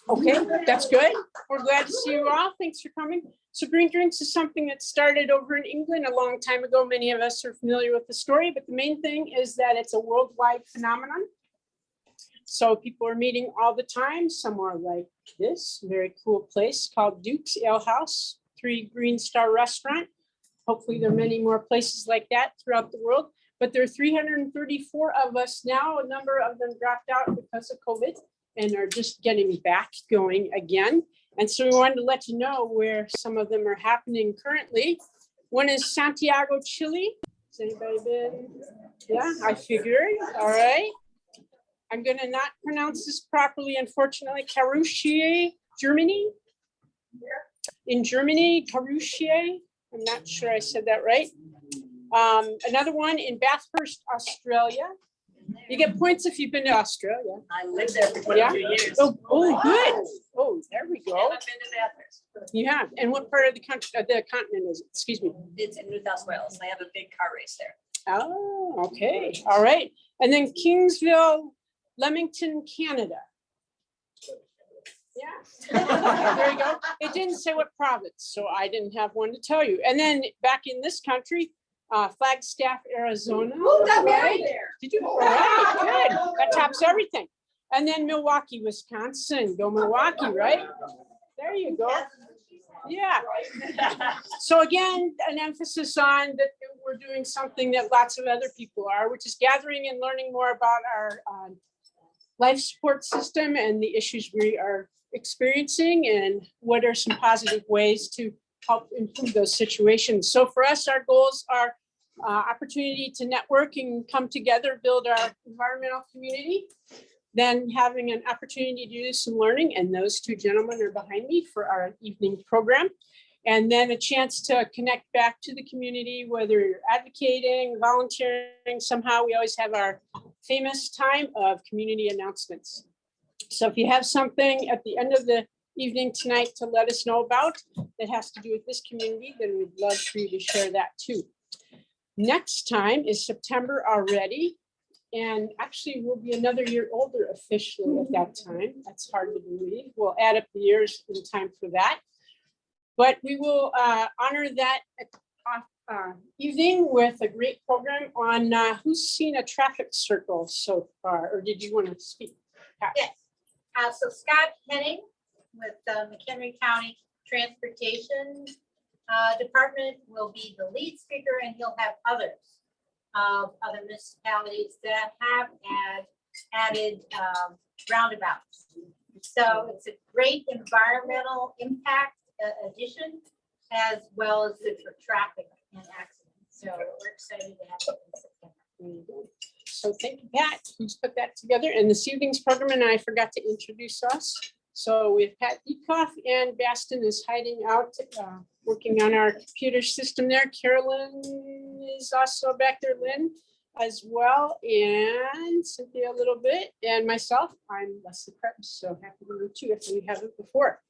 Okay, that's good. We're glad to see you all. Thanks for coming. So Green Drinks is something that started over in England a long time ago. Many of us are familiar with the story, but the main thing is that it's a worldwide phenomenon. So people are meeting all the time, somewhere like this very cool place called Duke's Ale House, 3 Green Star restaurant. Hopefully there are many more places like that throughout the world, but there are 334 of us now. A number of them dropped out because of COVID and are just getting back going again. And so we wanted to let you know where some of them are happening currently. One is Santiago, Chile. Has anybody been? Yeah, I figured. All right. I'm going to not pronounce this properly, unfortunately. Karlsruhe, Germany. In Germany, Karlsruhe. I'm not sure I said that right. Another one in Bathurst, Australia. You get points if you've been to Australia. I lived there for 22 years. Oh, good. Oh, there we go. And I've been to Bathurst. You have. And what part of the country, the continent is it? Excuse me. It's in New South Wales. They have a big car race there. Oh, okay. All right. And then Kingsville, Leamington, Canada. Yeah. There you go. It didn't say what province, so I didn't have one to tell you. And then back in this country, Flagstaff, Arizona. Oh, got married there. Did you? All right, good. That tops everything. And then Milwaukee, Wisconsin. Go Milwaukee, right? There you go. Yeah. So again, an emphasis on that we're doing something that lots of other people are, which is gathering and learning more about our life support system and the issues we are experiencing and what are some positive ways to help improve those situations. So for us, our goals are opportunity to network and come together, build our environmental community, then having an opportunity to do some learning, and those 2 gentlemen are behind me for our evening program, and then a chance to connect back to the community, whether you're advocating, volunteering. Somehow we always have our famous time of community announcements. So if you have something at the end of the evening tonight to let us know about that has to do with this community, then we'd love for you to share that too. Next time is September already, and actually we'll be another year older officially at that time. That's hard to believe. We'll add up the years in time for that. But we will honor that evening with a great program on who's seen a traffic circle so far, or did you want to speak? Pat? Yes. So Scott Henning with McHenry County Transportation Department will be the lead speaker, and he'll have others of other municipalities that have added roundabouts. So it's a great environmental impact addition, as well as good for traffic and accidents. So we're excited to have it in September. So thank you, Pat, who's put that together. And this evening's program, and I forgot to introduce us. So we have Pat Dekoff, and Baston is hiding out, working on our computer system there. Carolyn is also back there, Lynn as well, and Cynthia a little bit, and myself, I'm Leslie Krebs, so happy to meet you if we haven't before.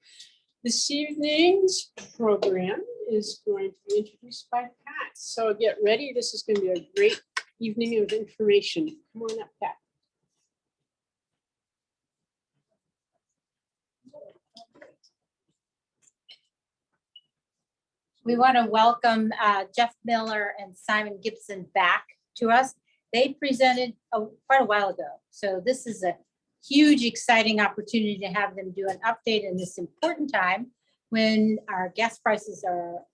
This evening's program is going to be introduced by Pat. So get ready. This is going to be a great evening of information. Come on up, Pat. We want to welcome Jeff Miller and Simon Gibson back to us. They presented quite a while ago. So this is a huge, exciting opportunity to have them do an update in this important time when our gas prices are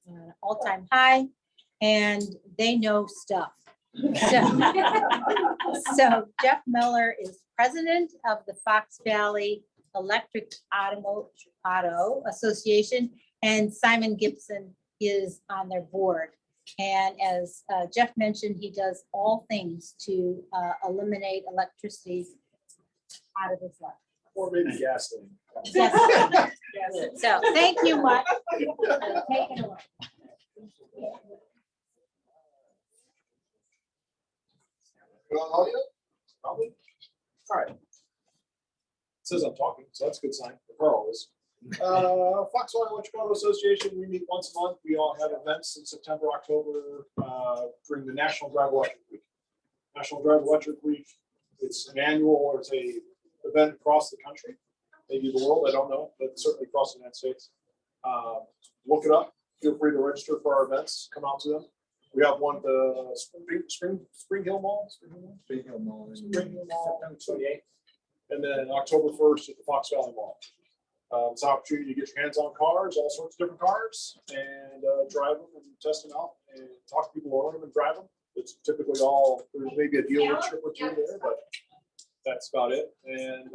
all-time high and they know stuff. So Jeff Miller is president of the Fox Valley Electric Auto Association, and Simon Gibson is on their board. And as Jeff mentioned, he does all things to eliminate electricity out of his life. Or maybe gasoline. Yes. So thank you much. Take it away. You on audio? Probably. All right. It says I'm talking, so that's a good sign. Carl is. Fox Valley Electric Auto Association, we meet once a month. We all have events in September, October during the National Drive Electric Week. National Drive Electric Week, it's an annual, or it's a event across the country, maybe the world, I don't know, but certainly across the United States. Look it up. Feel free to register for our events. Come out to them. We have one at the Spring Hill Mall. Spring Hill Mall, September 28th. And then October 1st at the Fox Valley Mall. It's an opportunity to get your hands on cars, all sorts of different cars, and drive them and test them out and talk to people who own them and drive them. It's typically all, there's maybe a dealership or two there, but that's about it. And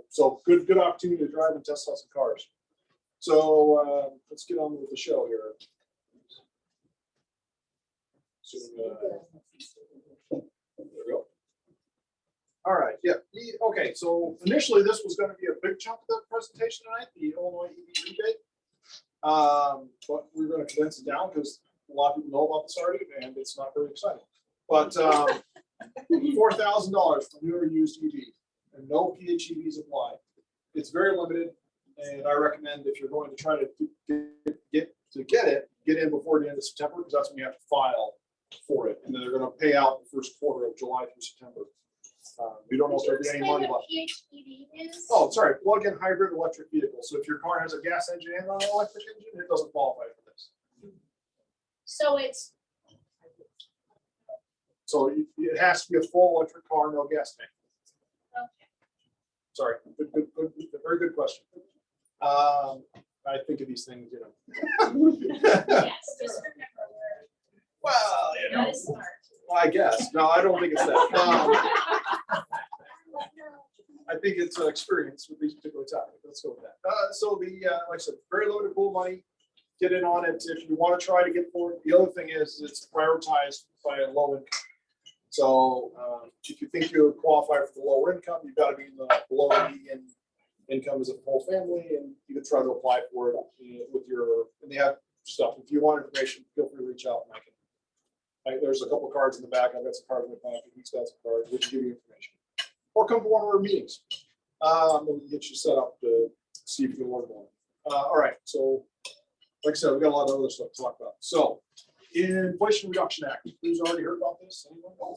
so good opportunity to drive and test out some cars. So let's get on with the show here. So, there we go. All right, yeah, okay, so initially this was gonna be a big chunk of the presentation tonight, the Illinois EV rebate. But we're gonna condense it down because a lot of people know about this already and it's not very exciting. But $4,000 for new or used EV and no PHEVs apply. It's very limited and I recommend if you're going to try to get in before the end of September because that's when you have to file for it. And then they're gonna pay out the first quarter of July through September. We don't know if there'll be any money left. PHEV is? Oh, sorry, plug-in hybrid electric vehicle. So if your car has a gas engine and an electric engine, it doesn't qualify for this. So it's, So it has to be a full electric car, no gas tank. okay. Sorry, very good question. I think of these things, you know. Yes, just remember, Well, you we're know, not as smart. well, I guess. No, I don't think it's that. I think it's an experience with these particular topics. Let's go with that. So like I said, very limited pool money. Get in on it if you want to try to get for it. The other thing is it's prioritized by a low income. So if you think you qualify for the lower income, you've got to be in the below median income as a whole family, and you can try to apply for it with your. And they have stuff. If you want information, feel free to reach out, and I can. There's a couple of cards in the back. I've got some cards in the back. He's got some cards which give you information. Or come to one of our meetings. We'll get you set up to see if you can learn more. All right. So, like I said, we got a lot of other stuff to talk about. So, Inflation Reduction Act. Who's already heard about this? Anyone? Oh,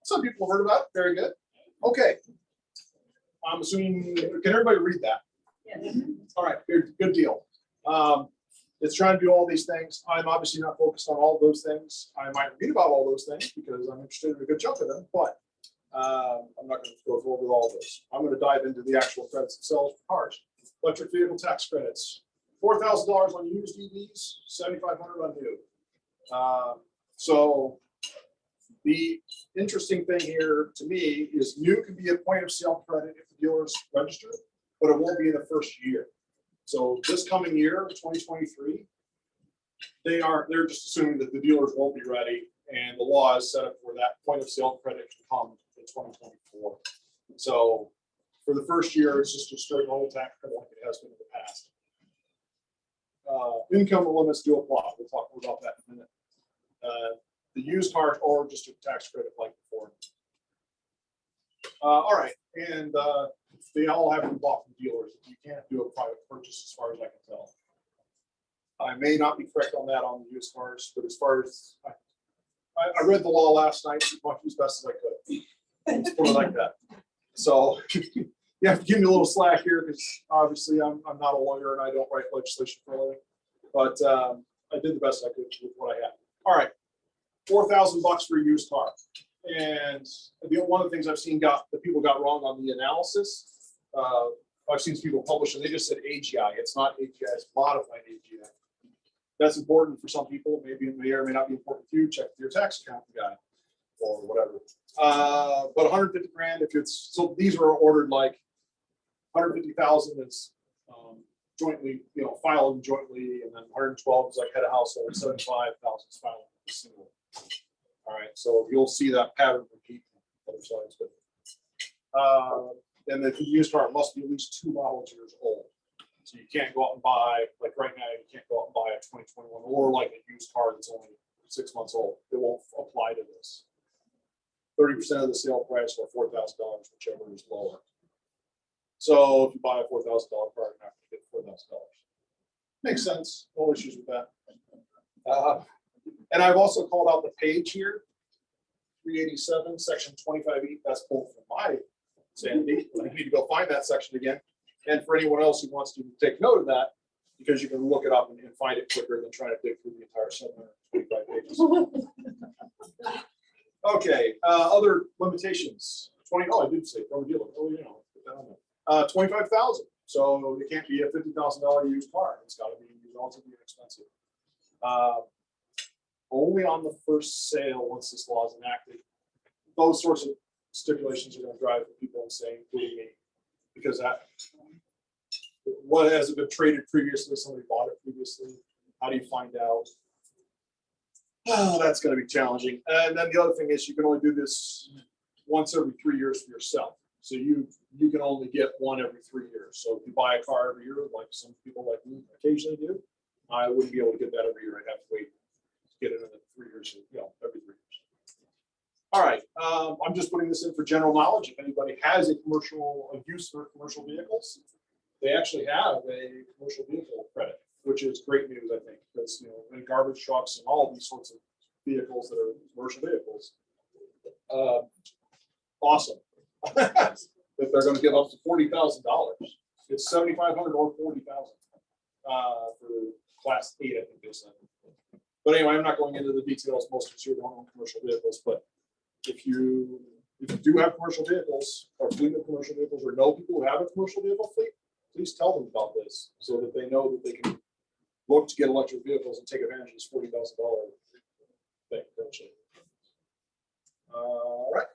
some people have heard about it. Very good. Okay. I'm assuming. Can everybody read that? Yes. All right. Good deal. It's trying to do all these things. I'm obviously not focused on all those things. I might read about all those things because I'm interested in a good chunk of them, but I'm not going to go over all of this. I'm going to dive into the actual credits themselves for cars. Electric vehicle tax credits, $4,000 on used EVs, $7,500 on new. So the interesting thing here to me is new can be a point of sale credit if the dealer's registered, but it won't be in the first year. So this coming year, 2023, they're just assuming that the dealers won't be ready, and the law is set up for that point of sale credit to come in 2024. So for the first year, it's just a straight roll tax credit like it has been in the past. Income limits do apply. We'll talk more about that in a minute. The used cars or just a tax credit like before. All right, and they all have to be bought from dealers. You can't do a private purchase as far as I can tell. I may not be correct on that on the used cars, but as far as I read the law last night as best as I could. Let's put it like that. So you have to give me a little slack here because obviously I'm not a lawyer and I don't write legislation for a living. But I did the best I could with what I had. All right, $4,000 for a used car. And one of the things I've seen the people got wrong on the analysis. I've seen people publish and they just said AGI. It's not AGI, it's modified AGI. That's important for some people. Maybe it may or may not be important to you. Check your tax account guy or whatever. But 150 grand if it's, so these are ordered like 150,000 is jointly, filed jointly, and then 112 is like head of household, 75,000 is filed single. All right, so you'll see that pattern repeat on other sides. But then the used car must be at least 2 model years old. So you can't go out and buy, like right now, you can't go out and buy a 2021 or like a used car that's only 6 months old. It won't apply to this. 30% of the sale price or $4,000, whichever is lower. So if you buy a $4,000 car, you're not going to get $4,000. Makes sense. No issues with that. And I've also called out the page here, 387, section 25E. That's both for my Sandy, I need to go find that section again. And for anyone else who wants to take note of that, because you can look it up and find it quicker than trying to dig through the entire 725 pages. Okay, other limitations. 20. Oh, I did say from a dealer. Oh, you know, put that on there. 25,000. So it can't be a $50,000 used car. It's got to be relatively inexpensive. Only on the first sale once this law is enacted. Those sorts of stipulations are going to drive people insane, including me, because that what has it been traded previously? Somebody bought it previously. How do you find out? Oh, that's going to be challenging. And then the other thing is you can only do this once every 3 years for yourself. So you can only get one every 3 years. So if you buy a car every year, like some people like me occasionally do, I wouldn't be able to get that every year. I'd have to wait to get it in the 3 years, every 3 years. All right, I'm just putting this in for general knowledge. If anybody has a use for commercial vehicles, they actually have a commercial vehicle credit, which is great news, I think, because in garbage trucks and all these sorts of vehicles that are commercial vehicles, awesome. That they're going to give up to $40,000. It's $7,500 or $40,000 for Class 8, I think they said. But anyway, I'm not going into the details. Most of us here don't own commercial vehicles, but if you do have commercial vehicles or fleet of commercial vehicles or know people who have a commercial vehicle fleet, please tell them about this so that they know that they can look to get electric vehicles and take advantage of this $40,000 thing. All right,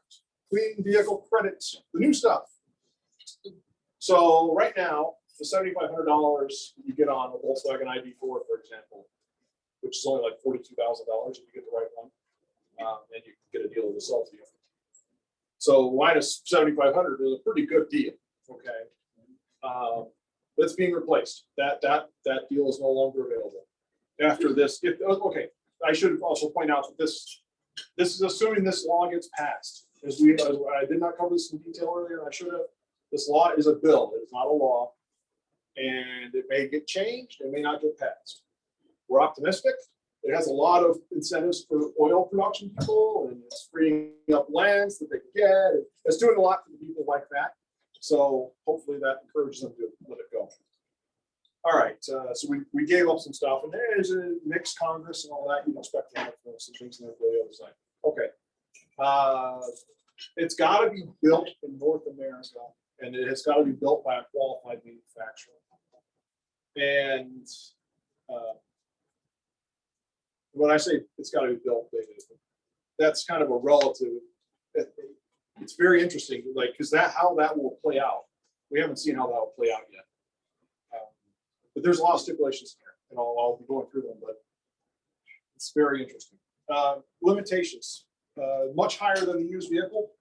clean vehicle credits, the new stuff. So right now, the $7,500 you get on a Volkswagen ID4, for example, which is only like $42,000 if you get the right one, and you can get a dealer to sell to you. So minus 7,500 is a pretty good deal. Okay, that's being replaced. That deal is no longer available after this. Okay, I should also point out that this is assuming this law gets passed. I did not cover this in detail earlier. I should have. This law is a bill. It is not a law, and it may get changed. It may not get passed. We're optimistic. It has a lot of incentives for oil production people, and it's freeing up lands that they can get. It's doing a lot for people like that. So hopefully that encourages them to let it go. All right, so we gave up some stuff, and there's a mixed Congress and all that. You'd expect to have some things on the other side. Okay, it's got to be built in North America, and it has got to be built by a qualified manufacturer. And when I say it's got to be built, that's kind of a relative. It's very interesting, like, because how that will play out. We haven't seen how that will play out yet. But there's a lot of stipulations here, and I'll be going through them, but it's very interesting. Limitations, much higher than the used vehicle,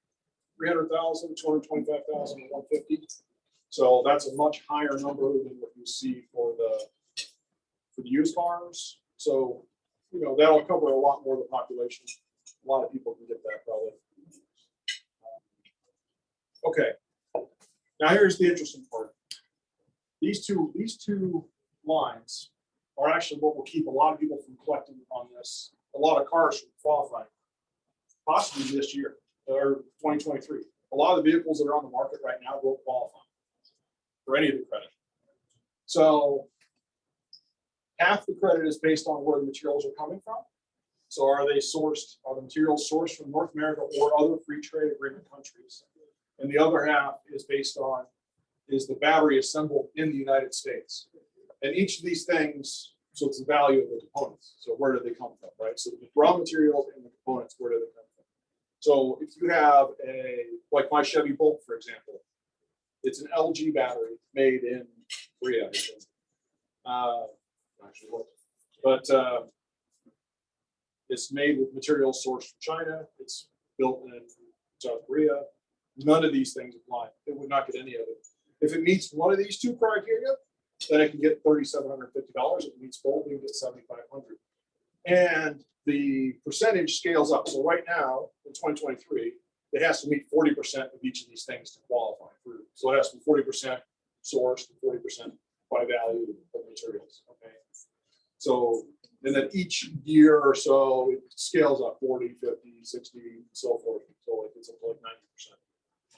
300,000, 225,000, 150. So that's a much higher number than what you see for the used cars. So that'll cover a lot more of the population. A lot of people can get that probably. Okay. Now here's the interesting part. These two lines are actually what will keep a lot of people from collecting on this. A lot of cars from qualifying, possibly this year or 2023. A lot of the vehicles that are on the market right now won't qualify for any of the credit. So half the credit is based on where the materials are coming from. So are the materials sourced from North America or other free trade agreement countries? And the other half is based on, is the battery assembled in the United States? And each of these things, so it's the value of the components. So where do they come from, right? So the raw materials and the components, where do they come from? So if you have like my Chevy Bolt, for example, it's an LG battery made in Korea. But it's made with materials sourced from China. It's built in South Korea. None of these things apply. It would not get any of it. If it meets one of these two criteria, then it can get $3,750. If it meets both, you can get $7,500. And the percentage scales up. So right now, in 2023, it has to meet 40% of each of these things to qualify for. So it has to be 40% sourced and 40% by value of materials. Okay. So, and then each year or so, it scales up 40, 50, 60, and so forth. So it's up to like 90%.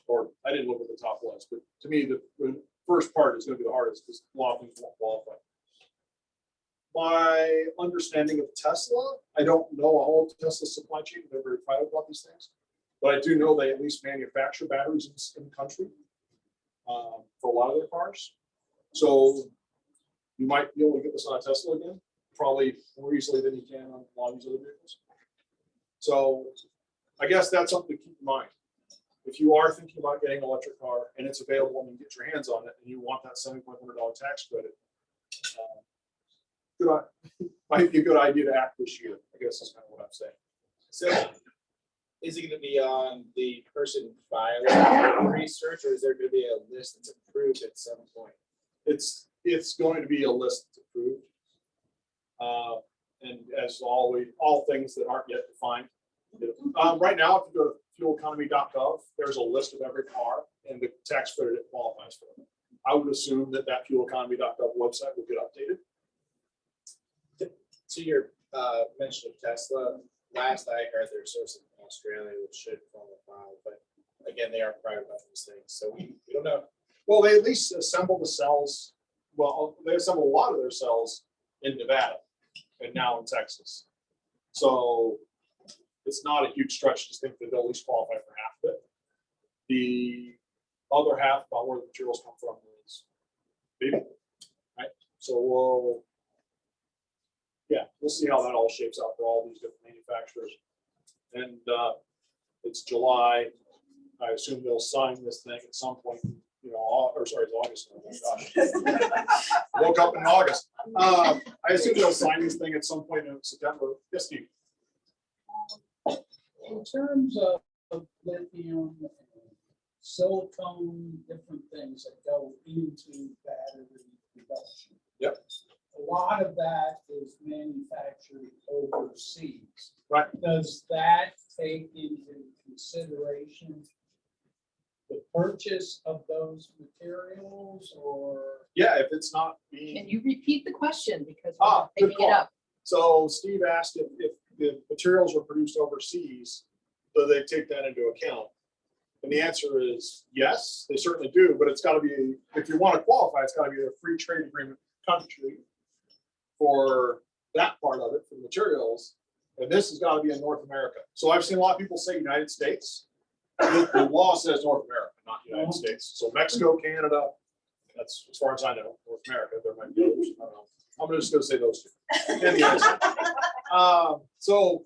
or I didn't look at the top ones, but to me, the first part is gonna be the hardest because a lot of things won't qualify. My understanding of Tesla, I don't know a whole Tesla supply chain, they're very private about these things. But I do know they at least manufacture batteries in the country for a lot of their cars. So you might be able to get this on a Tesla again, probably more easily than you can on a lot of these other vehicles. So I guess that's something to keep in mind. If you are thinking about getting an electric car and it's available and you get your hands on it and you want that $7,500 tax credit, might be a good idea to act this year, I guess is kind of what I'm saying. So is it gonna be on the person filing research, or is there gonna be a list that's approved at some point? It's going to be a list that's approved. And as always, all things that aren't yet defined. Right now, if you go to fueleconomy.gov, there's a list of every car and the tax credit it qualifies for. I would assume that fueleconomy.gov website will get updated. To your mention of Tesla, last I heard they're sourcing in Australia, which should qualify, but again, they are private about these things, so we don't know. Well, they at least assemble the cells. Well, they assemble a lot of their cells in Nevada and now in Texas. So it's not a huge stretch to think that they'll at least qualify for half of it. The other half, about where the materials come from, is maybe, right? So we'll see how that all shapes out for all these different manufacturers. And it's July. I assume they'll sign this thing at some point, you know, or sorry, it's August. Oh my gosh. Woke up in August. I assume they'll sign this thing at some point in September. Yes, Steve. In terms of lithium, silicone, different things that go into battery production. Yep. A lot of that is manufactured overseas. Right. Does that take into consideration the purchase of those materials, or? Yeah, if it's not being. Can you repeat the question because Ah, we're good picking it call. up? So Steve asked if the materials were produced overseas, do they take that into account? And the answer is yes, they certainly do, but it's got to be, if you want to qualify, it's got to be a free trade agreement country for that part of it, for materials. And this has got to be in North America. So I've seen a lot of people say United States. The law says North America, not United States. So Mexico, Canada, that's as far as I know, North America. There might be others. I don't know. I'm just going to say those two. Anyways, so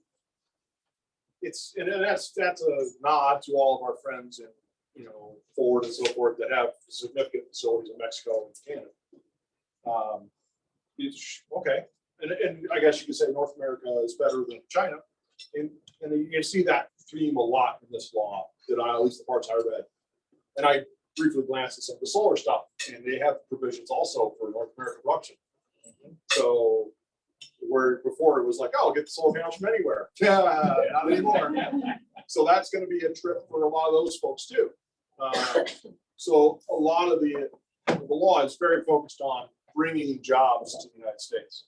it's, and that's a nod to all of our friends in, you know, Ford and so forth that have significant facilities in Mexico and Canada. It's okay, and I guess you could say North America is better than China, and you can see that theme a lot in this law. That at least the parts I read, and I briefly glanced at some of the solar stuff, and they have provisions also for North American production. So where before it was like, oh, get the solar panels from anywhere. Yeah, not anymore. So that's going to be a trip for a lot of those folks too. So a lot of the law is very focused on bringing jobs to the United States,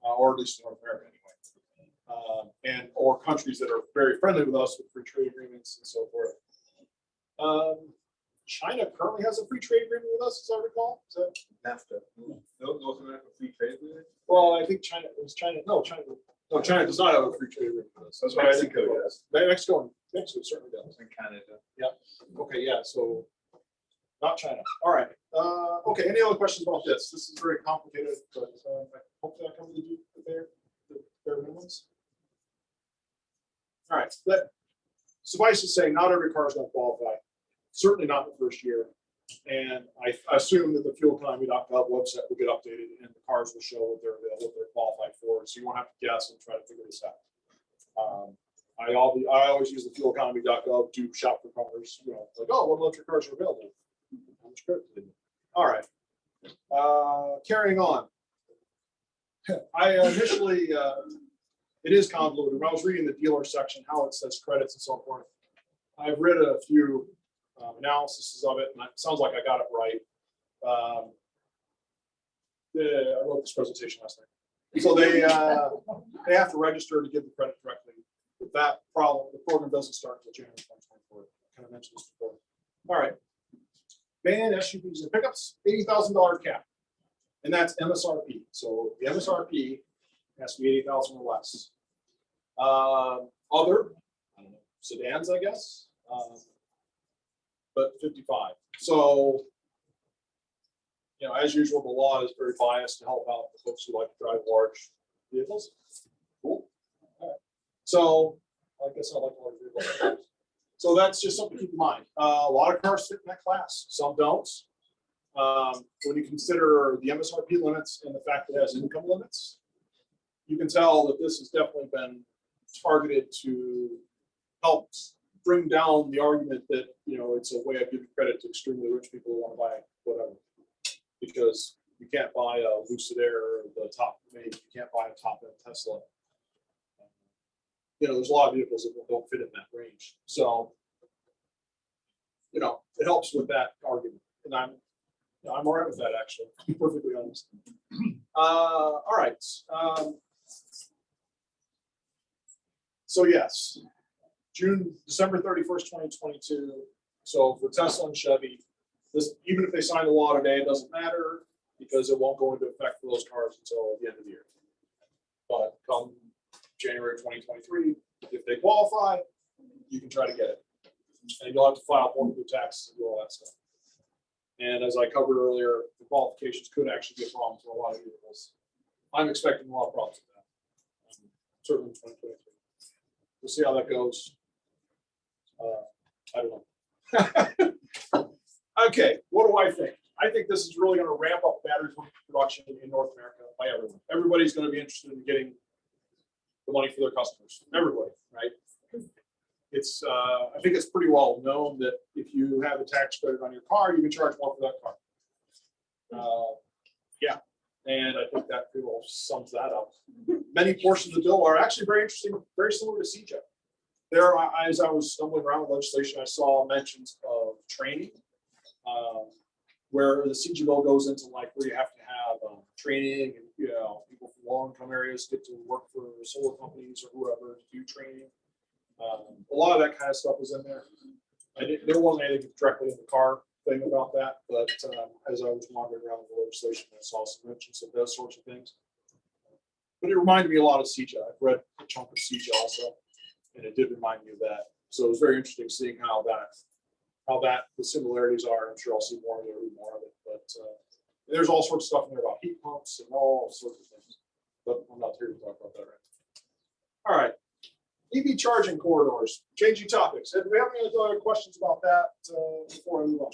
or at least North America anyway, and or countries that are very friendly with us with free trade agreements and so forth. China currently has a free trade agreement with us, as I recall. Is that NAFTA. North America free trade agreement? well, I think China does not have a free trade agreement with us. That's what I think. Mexico certainly does. And Canada. Okay, yeah, so not China. All right. Okay, any other questions about this? This is very complicated, but hopefully I covered the bare minimums. All right, but suffice to say, not every car is going to qualify. Certainly not in the first year. And I assume that the fueleconomy.gov website will get updated and the cars will show what they're available, what they're qualified for. So you won't have to guess and try to figure this out. I always use the fueleconomy.gov to shop for cars, you know, like, oh, what electric cars are available? How much credit do they need? All right. Carrying on. I initially, it is convoluted. When I was reading the dealer section, how it says credits and so forth, I've read a few analyses of it, and it sounds like I got it right. I wrote this presentation last night. So they have to register to give the credit directly. With that problem, the program doesn't start until January 2024. I kind of mentioned this before. All right. Van, SUVs and pickups, $80,000 cap. And that's MSRP. So the MSRP has to be 80,000 or less. Other, I don't know, sedans, I guess, but 55. So, you know, as usual, the law is very biased to help out the folks who like to drive large vehicles. Cool. All right. So, I guess I like large vehicles. So that's just something to keep in mind. A lot of cars fit in that class, some don't. When you consider the MSRP limits and the fact that it has income limits, you can tell that this has definitely been targeted to help bring down the argument that, you know, it's a way of giving credit to extremely rich people who want to buy whatever. Because you can't buy a Lucid Air or the top, maybe you can't buy a top end Tesla. You know, there's a lot of vehicles that don't fit in that range. So, you know, it helps with that argument. And I'm all right with that, actually, to be perfectly honest. All right. So yes, December 31st, 2022. So for Tesla and Chevy, this, even if they sign the law today, it doesn't matter because it won't go into effect for those cars until the end of the year. But come January 2023, if they qualify, you can try to get it. And you'll have to file formal taxes and do all that stuff. And as I covered earlier, the qualifications could actually be a problem for a lot of vehicles. I'm expecting a lot of problems with that. Certainly in 2023. We'll see how that goes. I don't know. Okay, what do I think? I think this is really going to ramp up battery production in North America by everyone. Everybody's going to be interested in getting the money for their customers. Everybody, right? It's I think it's pretty well known that if you have a tax credit on your car, you can charge more for that car. Yeah, and I think that pretty well sums that up. Many portions of the bill are actually very interesting, very similar to CJ. There, as I was stumbling around with legislation, I saw mentions of training, where the CJ bill goes into like where you have to have training, and you know, people from low-income areas get to work for solar companies or whoever to do training. A lot of that kind of stuff was in there. There wasn't anything directly in the car thing about that, but as I was wandering around the legislation, I saw some mentions of those sorts of things. But it reminded me a lot of CJ. I've read a chunk of CJ also, and it did remind me of that. So it was very interesting seeing how the similarities are. I'm sure I'll see more of it, but there's all sorts of stuff in there about heat pumps and all sorts of things. But I'm not here to talk about that right now. All right. EV charging corridors, changing topics. Do we have any other questions about that before I move on?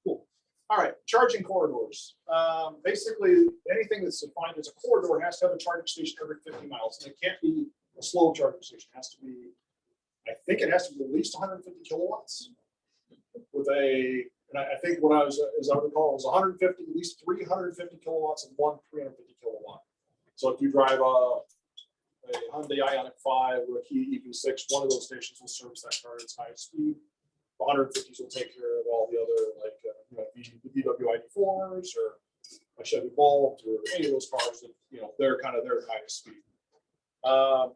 Cool. All right, charging corridors. Basically, anything that's defined as a corridor has to have a charging station every 50 miles, and it can't be a slow charging station. It has to be, I think it has to be at least 150 kilowatts with a, and I think what I was, as I recall, it was 150, at least 350 kilowatts and one 350 kilowatt. So if you drive a Hyundai Ioniq 5 or a Kia EV6, one of those stations will service that car at its highest speed. The 150s will take care of all the other, like the VW ID4s or a Chevy Bolt or any of those cars that, you know, they're kind of their highest speed.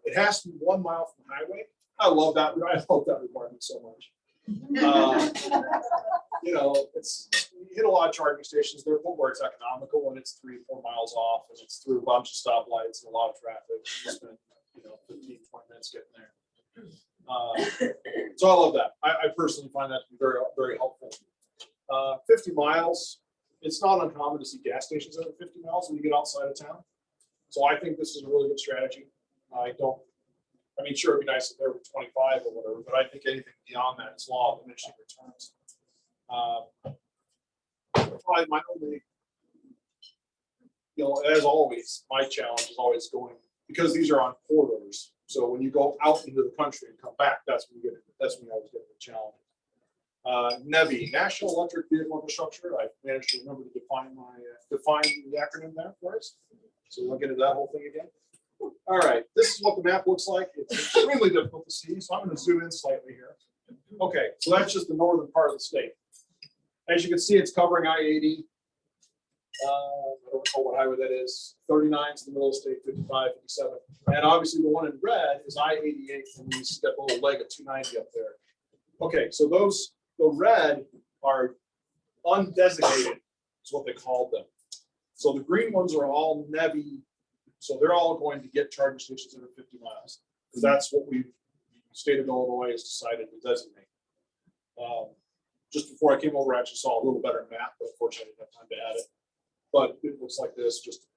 It has to be 1 mile from the highway. I love that requirement so much. You know, you hit a lot of charging stations. They're where it's economical when it's 3 or 4 miles off and it's through a bunch of stoplights and a lot of traffic. You spend, 15, 20 minutes getting there. So I love that. I personally find that to be very, very helpful. 50 miles, it's not uncommon to see gas stations every 50 miles when you get outside of town. So I think this is a really good strategy. Sure, it'd be nice if there were 25 or whatever, but I think anything beyond that is law of diminishing returns. Probably my only, as always, my challenge is always going, because these are on corridors. So when you go out into the country and come back, that's when you always get the challenge. NEVI, National Electric Vehicle Infrastructure. I managed to remember to define the acronym there for us. So we'll get into that whole thing again. All right, this is what the map looks like. It's extremely difficult to see, so I'm going to zoom in slightly here. Okay, so that's just the northern part of the state. As you can see, it's covering I-80. I don't recall what highway that is. 39 is the middle of the state, 55, 57. And obviously the one in red is I-88, and you step a little leg of 290 up there. Okay, so those, the red are undesignated, is what they called them. So the green ones are all NEVI, so they're all going to get charging stations that are 50 miles. Because that's what we, state of Illinois has decided to designate. Just before I came over, I actually saw a little better map, but unfortunately I didn't have time to add it. But it looks like this, just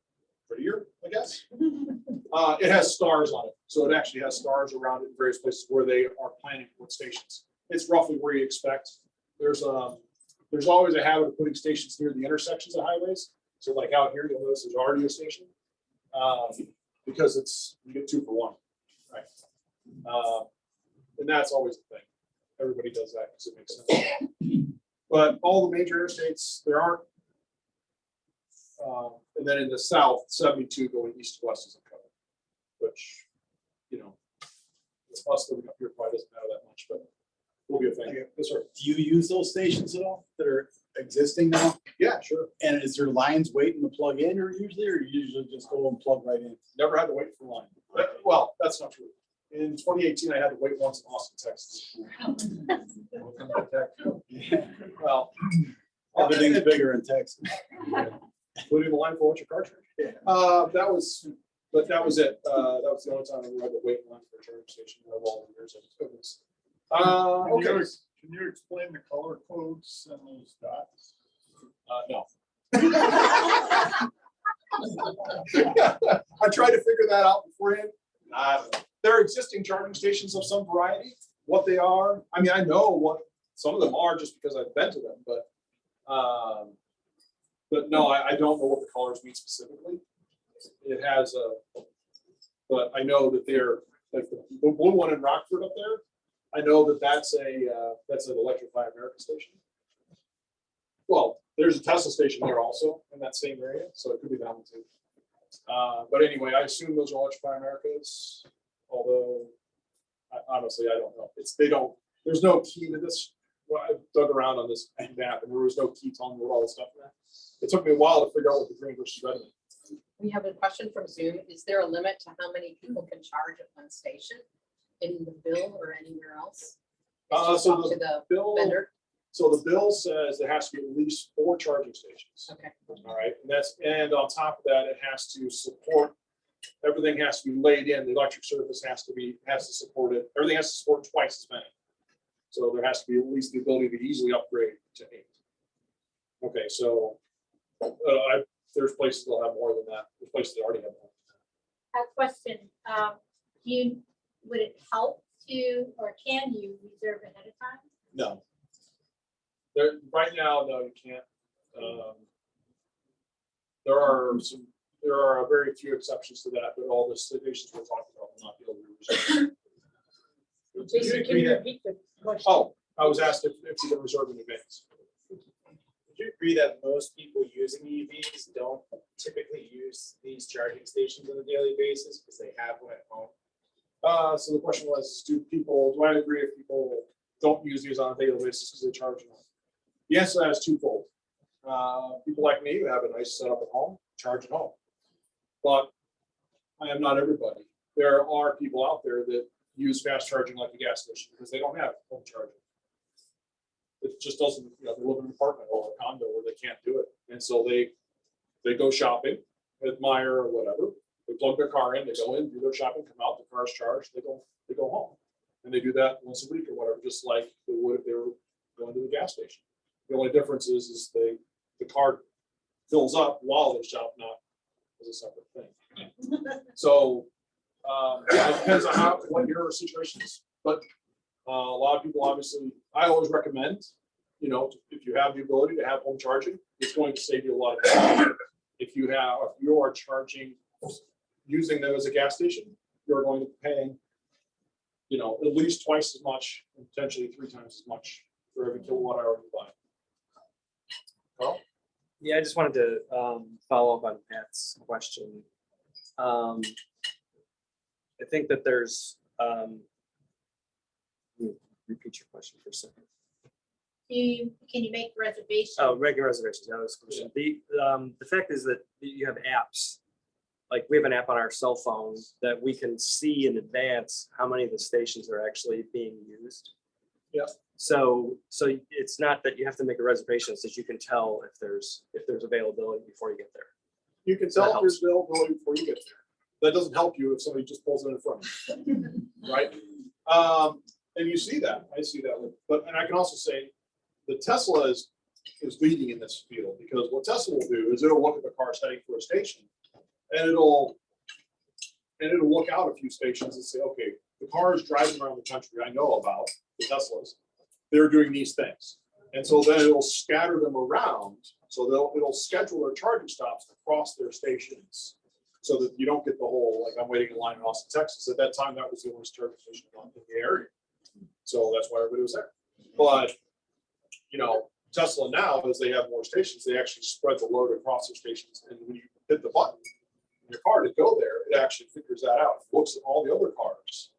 prettier, I guess. It has stars on it, so it actually has stars around it in various places where they are planning to put stations. It's roughly where you expect. There's always a habit of putting stations near the intersections of highways. So like out here, you'll notice there's already a station. Because it's, you get 2 for 1, right? And that's always the thing. Everybody does that because it makes sense. But all the major interstates, there aren't. And then in the south, 72 going east to west isn't covered, which, you know, us living up here probably doesn't matter that much, but will be a thing. Yes, sir. Do you use those stations at all that are existing now? Yeah, sure. And is there lines waiting to plug in or you usually just go and plug right in? Never had to wait for line. Well, that's not true. In 2018, I had to wait once in Austin, Texas. Well, Everything's bigger in Texas. including the line for what's your car charge. That was it. That was the only time I had to wait in line for a charging station of all the years of experience. Okay. Can you explain the color codes and those dots? No. I tried to figure that out beforehand. I don't know. There are existing charging stations of some variety. What they are, I mean, I know what some of them are just because I've been to them, but no, I don't know what the colors mean specifically. It has but I know that they're like the blue one in Rockford up there. I know that that's an Electrify America station. Well, there's a Tesla station there also in that same area, so it could be that one too. But anyway, I assume those are Electrify Americas, although honestly, I don't know. There's no key to this. Well, I dug around on this map and there was no key telling me what all the stuff there. It took me a while to figure out what the green versus red meant. We have a question from Zoom. Is there a limit to how many people can charge at one station in the bill or anywhere else? It's just So up to the bill, vendor. so the bill says there has to be at least 4 charging stations. Okay. All right, and on top of that, it has to support, everything has to be laid in, the electric service has to support it, everything has to support twice as many. So there has to be at least the ability to easily upgrade to 8. Okay, so there's places that'll have more than that, there's places that already have more. A question, would it help to, or can you reserve ahead of time? No. Right now, no, you can't. There are very few exceptions to that, but all the stations we're talking about will not be able to reserve. Jason, can you repeat the question? Oh, I was asked if you can reserve in advance. Would you agree that most people using EVs don't typically use these charging stations on a daily basis because they have one at home? So the question was, do I agree if people don't use these on a daily basis because they charge them? The answer to that is twofold. People like me who have a nice setup at home, charge at home. But I am not everybody. There are people out there that use fast charging like a gas station because they don't have home charging. It just doesn't, they live in an apartment or a condo where they can't do it. And so they go shopping at Meijer or whatever. They plug their car in, they go in, do their shopping, come out, the car's charged, they go home. And they do that once a week or whatever, just like they would if they were going to the gas station. The only difference is the car fills up while they shop, not as a separate thing. So it depends on what your situation is. But a lot of people, obviously, I always recommend, if you have the ability to have home charging, it's going to save you a lot of money. If you are charging, using them as a gas station, you're going to be paying, at least twice as much, and potentially 3 times as much for every kilowatt hour you buy. Carl? Yeah, I just wanted to follow up on Pat's question. I think that there's, repeat your question for a second. Can you make reservations? Oh, regular reservations. Yeah, that's a question. The fact is that you have apps. Like we have an app on our cell phone that we can see in advance how many of the stations are actually being used. Yeah. So it's not that you have to make a reservation, it's that you can tell if there's availability before you get there. You can tell if there's availability before you get there. That doesn't help you if somebody just pulls it in front of you, right? And you see that, I see that, and I can also say the Tesla is leading in this field, because what Tesla will do is it'll look at the cars heading for a station, and it'll look out a few stations and say, okay, the cars driving around the country I know about, the Teslas, they're doing these things. And so then it'll scatter them around. So it'll schedule their charging stops across their stations, so that you don't get the whole, like, I'm waiting in line in Austin, Texas. At that time, that was the only charging station in the area. So that's why everybody was there. But, you know, Tesla now, as they have more stations, they actually spread the load across their stations. And when you hit the button in your car to go there, it actually figures that out, looks at all the other cars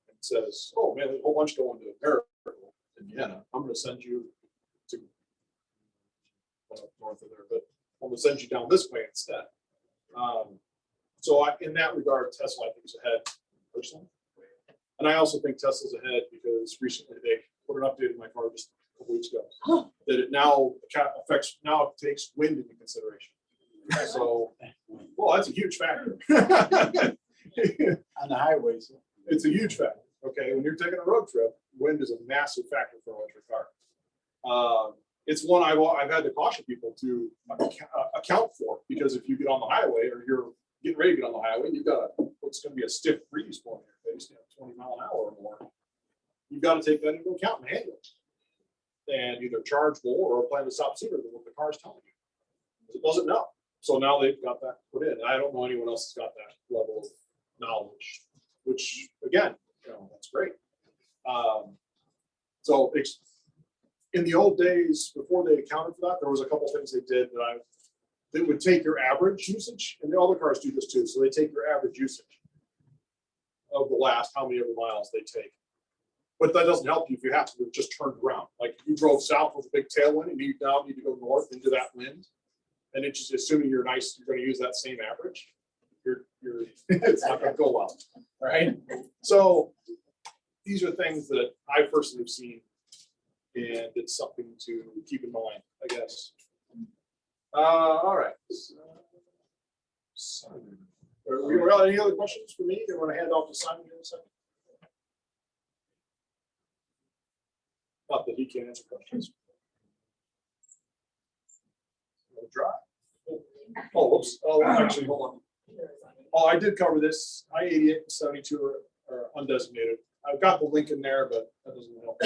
and says, oh man, there's a whole bunch going to America and Vienna. I'm going to send you to north of there, but I'm going to send you down this way instead. So in that regard, Tesla, I think, is ahead personally. And I also think Tesla's ahead because recently they put an update in my car just a couple weeks ago that it now takes wind into consideration. So, well, that's a huge factor. On the highways. It's a huge factor. Okay, when you're taking a road trip, wind is a massive factor for an electric car. It's one I've had to caution people to account for, because if you get on the highway or you're getting ready to get on the highway, you've got what's going to be a stiff breeze blowing in your face, 20 miles an hour or more. You've got to take that into account and handle it, and either charge more or plan to stop sooner than what the car's telling you. It doesn't know. So now they've got that put in. I don't know anyone else has got that level of knowledge, which again, that's great. So in the old days, before they accounted for that, there was a couple things they did that would take your average usage, and the other cars do this too. So they take your average usage of the last how many ever miles they take. But that doesn't help you if you have to just turn around. Like if you drove south with a big tailwind and you now need to go north into that wind, and it's just assuming you're going to use that same average, it's not going to go well, right? So these are things that I personally have seen, and it's something to keep in mind, I guess. All right. Simon. Any other questions for me? You want to hand off to Simon here in a second? Not that he can't answer questions. Dry. Oh, whoops. Oh, actually, hold on. Oh, I did cover this. I-88 and 72 are undesignated. I've got the link in there, but that doesn't help.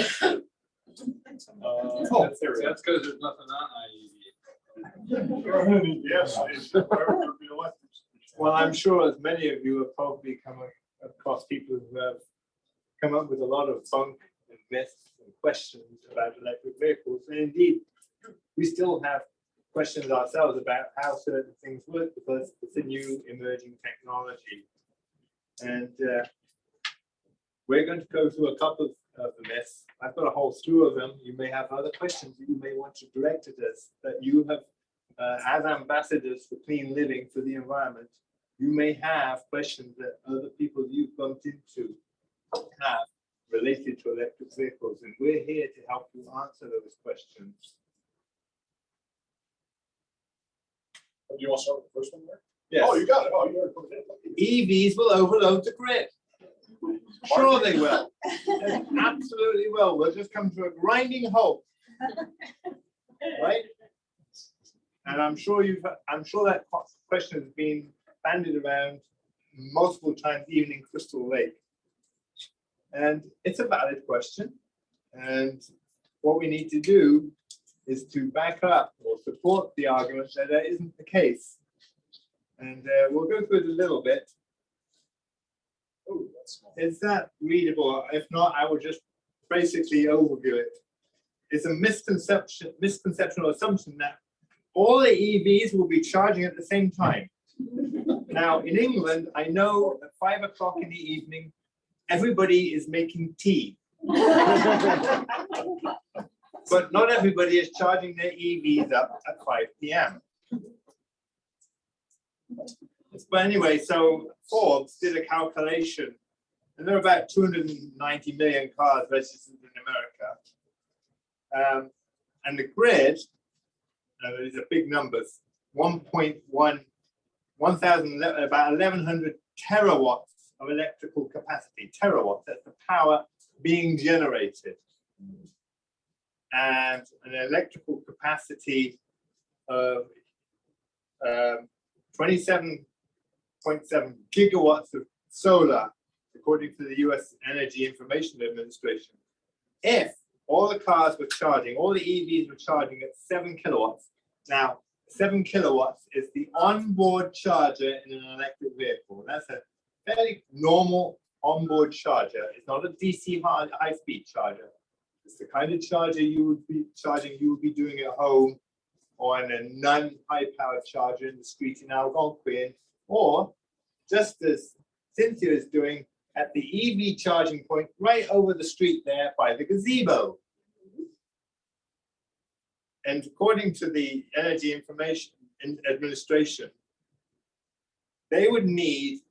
Oh, there we go. That's because there's nothing on I-88. Yes. Well, I'm sure as many of you have probably come across people who have come up with a lot of bunk and myths and questions about electric vehicles. And indeed, we still have questions ourselves about how certain things work, because it's a new emerging technology. And we're going to go through a couple of the myths. I've got a whole slew of them. You may have other questions that you may want to direct at us, that you have, as ambassadors for clean living for the environment, you may have questions that other people you've bumped into have related to electric vehicles, and we're here to help you answer those questions. Do you want to start with the first one there? Yes. Oh, you got it. Oh, you already put it in. EVs will overload the grid. Sure they will. They absolutely will. We'll just come to a grinding halt. Right? And I'm sure that question has been bandied around multiple times, even in Crystal Lake. And it's a valid question. And what we need to do is to back up or support the argument that that isn't the case. And we'll go through it a little bit. Oh, that's small. Is that readable? If not, I will just basically overview it. It's a misconception or assumption that all the EVs will be charging at the same time. Now, in England, I know at 5 o'clock in the evening, everybody is making tea. But not everybody is charging their EVs up at 5 p.m. But anyway, so Forbes did a calculation, and there are about 290 million cars registered in America. And the grid, these are big numbers, 1,000, about 1,100 terawatts of electrical capacity. Terawatts, that's the power being generated. And an electrical capacity of 27.7 gigawatts of solar, according to the US Energy Information Administration. If all the cars were charging, all the EVs were charging at 7 kilowatts. Now, 7 kilowatts is the onboard charger in an electric vehicle. That's a fairly normal onboard charger. It's not a DC high-speed charger. It's the kind of charger you would be charging, you would be doing at home, or in a non-high-powered charger in the street in Algonquin, or just as Cynthia is doing at the EV charging point right over the street there by the gazebo. And according to the Energy Information Administration, they would need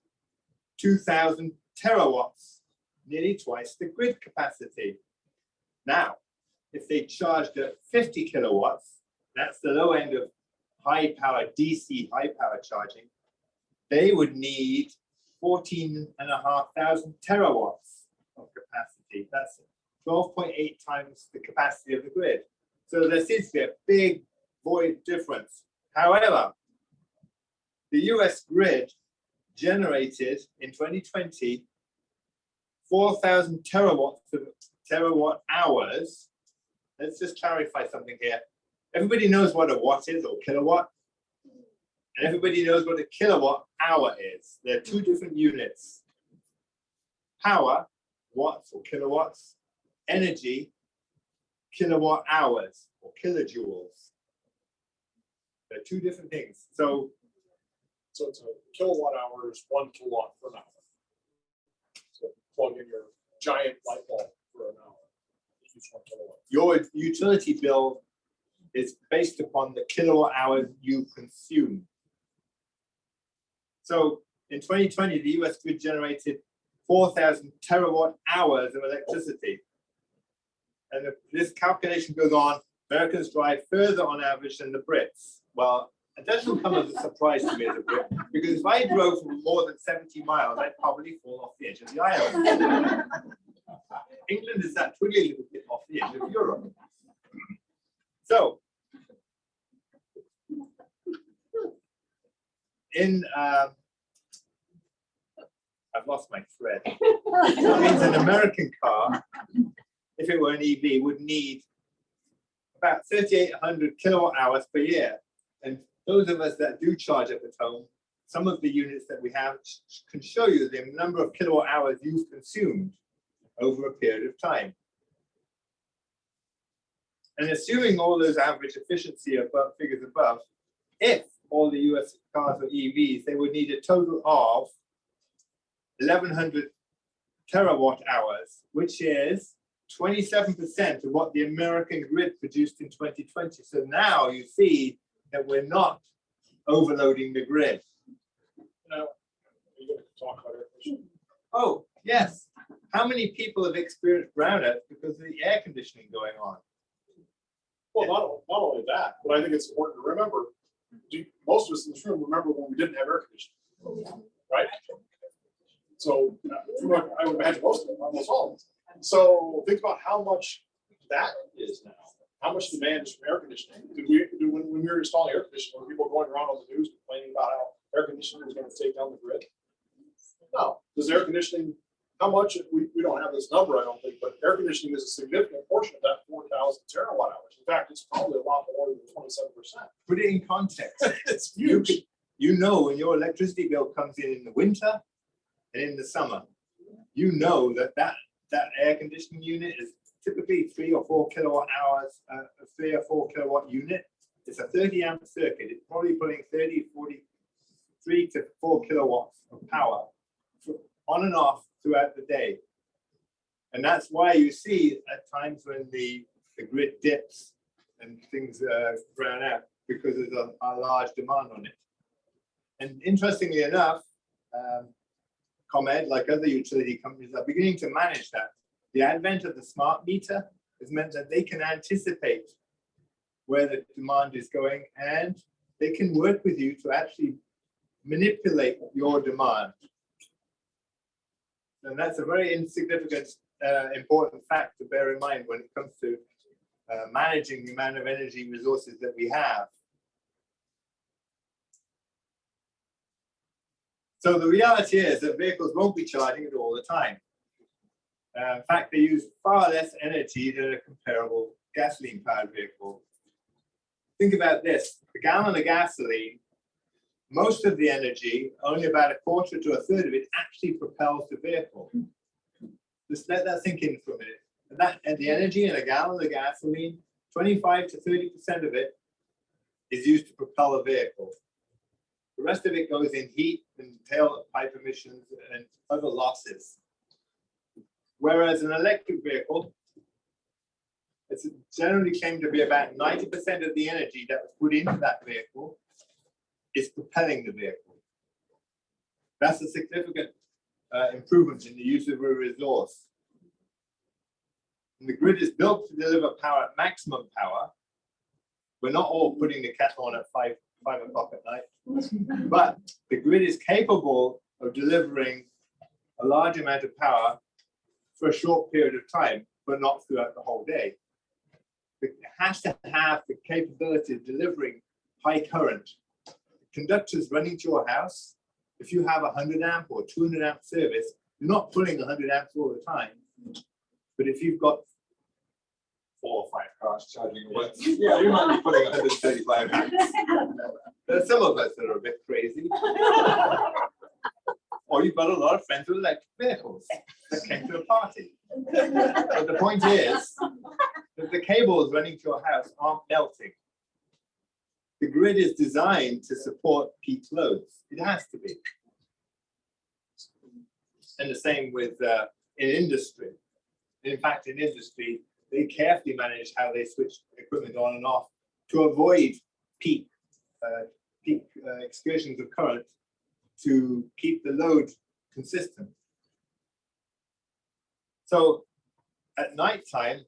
2,000 terawatts, nearly twice the grid capacity. Now, if they charged at 50 kilowatts, that's the low end of high power DC high power charging, they would need 14,500 terawatts of capacity. That's 12.8 times the capacity of the grid. So there seems to be a big void difference. However, the US grid generated in 2020 4,000 terawatt hours. Let's just clarify something here. Everybody knows what a watt is, or kilowatt, and everybody knows what a kilowatt hour is. They're two different units. Power, watts or kilowatts, energy, kilowatt hours or kilojoules. They're two different things. So it's a kilowatt hour is 1 kilowatt per hour. So plug in your giant light bulb for an hour. It's 1 kilowatt. your utility bill is based upon the kilowatt hours you consume. So in 2020, the US grid generated 4,000 terawatt hours of electricity. And if this calculation goes on, Americans drive further on average than the Brits. Well, it doesn't come as a surprise to me as a Brit, because if I drove for more than 70 miles, I'd probably fall off the edge of the aisle. England is actually a little bit off the edge of Europe. So, I've lost my thread. That means an American car, if it were an EV, would need about 3,800 kilowatt hours per year. And those of us that do charge up at home, some of the units that we have can show you the number of kilowatt hours you've consumed over a period of time. And assuming all those average efficiency above figures above, if all the US cars were EVs, they would need a total of 1,100 terawatt hours, which is 27% of what the American grid produced in 2020. So now you see that we're not overloading the grid. Now, are you going to talk about it? Oh, yes. How many people have experienced brownouts because of the air conditioning going on? Well, not only that, but I think it's important to remember, most of us in this room remember when we didn't have air conditioning, right? So I would imagine most of them, almost all of us. So think about how much that is now. How much demand is from air conditioning? When we were installing air conditioning, were people going around on the news complaining about how air conditioning was going to take down the grid? No. Does air conditioning, how much, we don't have this number, I don't think, but air conditioning is a significant portion of that 4,000 terawatt hours. In fact, it's probably a lot more than 27%. Put it in context. It's huge. You know when your electricity bill comes in the winter and in the summer, you know that air conditioning unit is typically 3 or 4 kilowatt hours, a 3 or 4 kilowatt unit. It's a 30 amp circuit. It's probably putting 3 to 4 kilowatts of power on and off throughout the day. And that's why you see at times when the grid dips and things brown out, because there's a large demand on it. And interestingly enough, ComEd, like other utility companies, are beginning to manage that. The advent of the smart meter has meant that they can anticipate where the demand is going, and they can work with you to actually manipulate your demand. And that's a very insignificant, important fact to bear in mind when it comes to managing the amount of energy resources that we have. So the reality is that vehicles won't be charging it all the time. In fact, they use far less energy than a comparable gasoline-powered vehicle. Think about this: a gallon of gasoline, most of the energy, only about a quarter to a third of it, actually propels the vehicle. Just let that sink in for a minute. And the energy in a gallon of gasoline, 25 to 30% of it is used to propel a vehicle. The rest of it goes in heat and tailpipe emissions and other losses. Whereas an electric vehicle, it's generally claimed to be about 90% of the energy that was put into that vehicle is propelling the vehicle. That's a significant improvement in the use of a resource. And the grid is built to deliver power at maximum power. We're not all putting the kettle on at 5 o'clock at night, but the grid is capable of delivering a large amount of power for a short period of time, but not throughout the whole day. It has to have the capability of delivering high current. Conductors running to your house, if you have a 100 amp or 200 amp service, you're not pulling 100 amps all the time. But if you've got 4 or 5 cars charging at once, yeah, you might be pulling 135 amps. There are some of us that are a bit crazy. Or you've got a lot of friends with electric vehicles that came to a party. But the point is that the cables running to your house aren't melting. The grid is designed to support peak loads. It has to be. And the same with in industry. In fact, in industry, they carefully manage how they switch equipment on and off to avoid peak excursions of current to keep the load consistent. So at night time,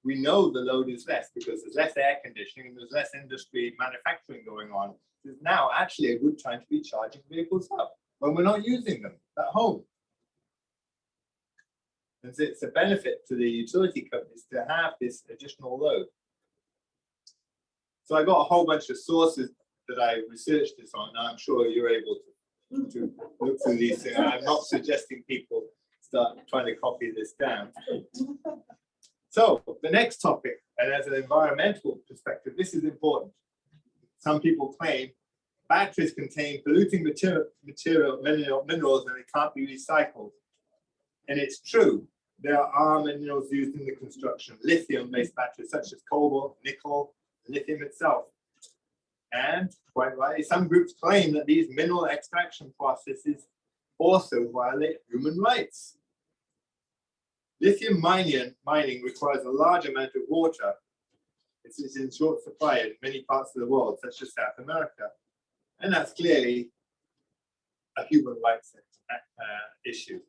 we know the load is less because there's less air conditioning and there's less industry manufacturing going on. It's now actually a good time to be charging vehicles up when we're not using them at home. And it's a benefit to the utility companies to have this additional load. So I got a whole bunch of sources that I researched this on. Now I'm sure you're able to look through these things. I'm not suggesting people start trying to copy this down. So the next topic, and as an environmental perspective, this is important. Some people claim batteries contain polluting minerals and they can't be recycled. And it's true. There are minerals used in the construction, lithium-based batteries such as cobalt, nickel, lithium itself. And quite rightly, some groups claim that these mineral extraction processes also violate human rights. Lithium mining requires a large amount of water. It's in short supply in many parts of the world, such as South America. And that's clearly a human rights issue.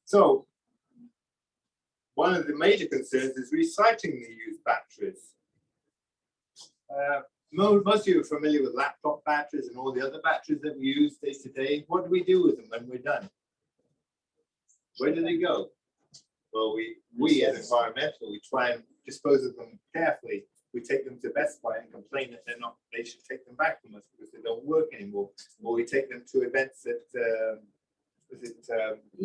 So one of the major concerns is recycling the used batteries. Most of you are familiar with laptop batteries and all the other batteries that we use day to day. What do we do with them when we're done? Where do they go? Well, we as environmental, we try and dispose of them carefully. We take them to Best Buy and complain that they should take them back from us because they don't work anymore. Or we take them to events at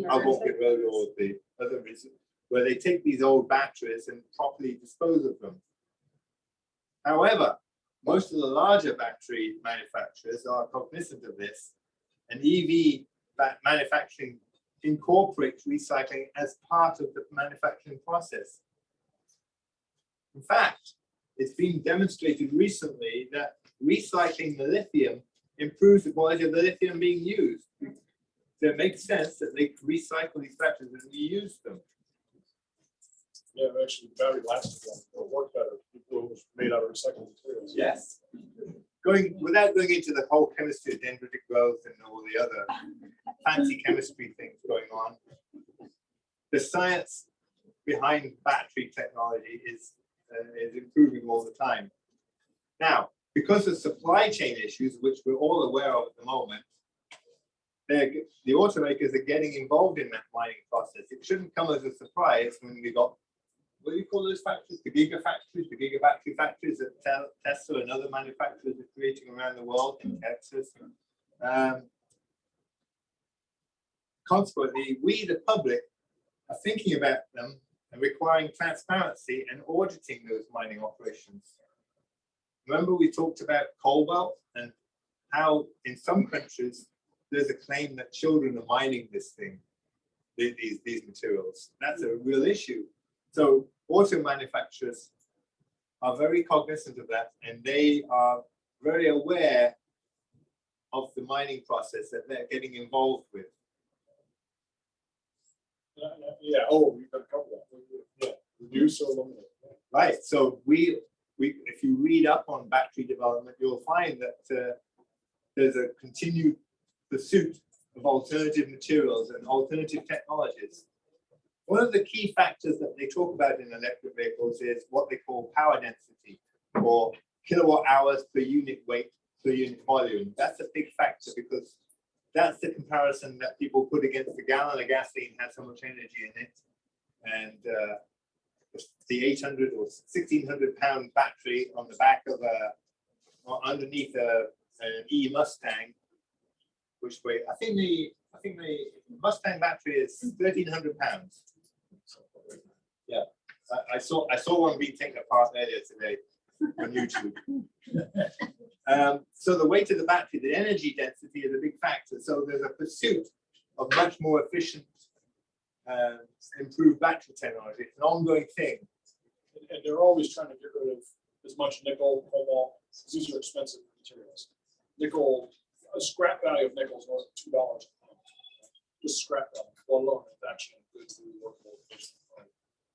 Algonquin Road or the other reason, where they take these old batteries and properly dispose of them. However, most of the larger battery manufacturers are cognizant of this, and EV manufacturing incorporates recycling as part of the manufacturing process. In fact, it's been demonstrated recently that recycling the lithium improves the quality of the lithium being used. So it makes sense that they recycle these batteries and reuse them. Yeah, actually, battery lasts longer or work better. People who made out of recycled materials. Yes. Without going into the whole chemistry of dendritic growth and all the other fancy chemistry things going on, the science behind battery technology is improving all the time. Now, because of supply chain issues, which we're all aware of at the moment, the automakers are getting involved in that mining process. It shouldn't come as a surprise when we got, what do you call those factories? The gigafactories, the gigafactory factories that Tesla and other manufacturers are creating around the world in Texas. Consequently, we, the public, are thinking about them and requiring transparency and auditing those mining operations. Remember, we talked about cobalt and how in some countries there's a claim that children are mining this thing, these materials. That's a real issue. So auto manufacturers are very cognizant of that, and they are very aware of the mining process that they're getting involved with. Yeah, oh, we've got a couple of them. Yeah, reduce or eliminate. Right, so if you read up on battery development, you'll find that there's a continued pursuit of alternative materials and alternative technologies. One of the key factors that they talk about in electric vehicles is what they call power density, or kilowatt hours per unit weight per unit volume. That's a big factor because that's the comparison that people put against the gallon of gasoline has so much energy in it. And the 800 or 1600 pound battery on the back of underneath an E Mustang, which weight, I think the Mustang battery is 1300 pounds. Yeah, I saw one being taken apart earlier today on YouTube. So the weight of the battery, the energy density is a big factor. So there's a pursuit of much more efficient, improved battery technology. It's an ongoing thing. And they're always trying to get rid of as much nickel, cobalt, because these are expensive materials. Nickel, a scrap value of nickel is more than $2. Just scrap value, let alone it's actually good for workable.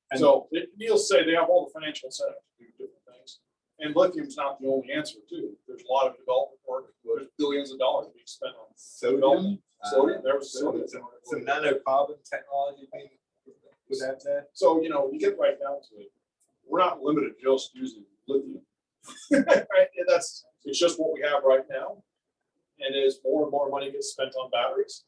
And so Neil say they have all the financial incentive to do different things. And lithium's not the only answer too. There's a lot of development work. There's billions of dollars being spent on sodium. Sodium, there was sodium. Some nanocarbon technology being put out there. So, you know, you get right down to it. We're not limited just using lithium. Right? And it's just what we have right now. And as more and more money gets spent on batteries,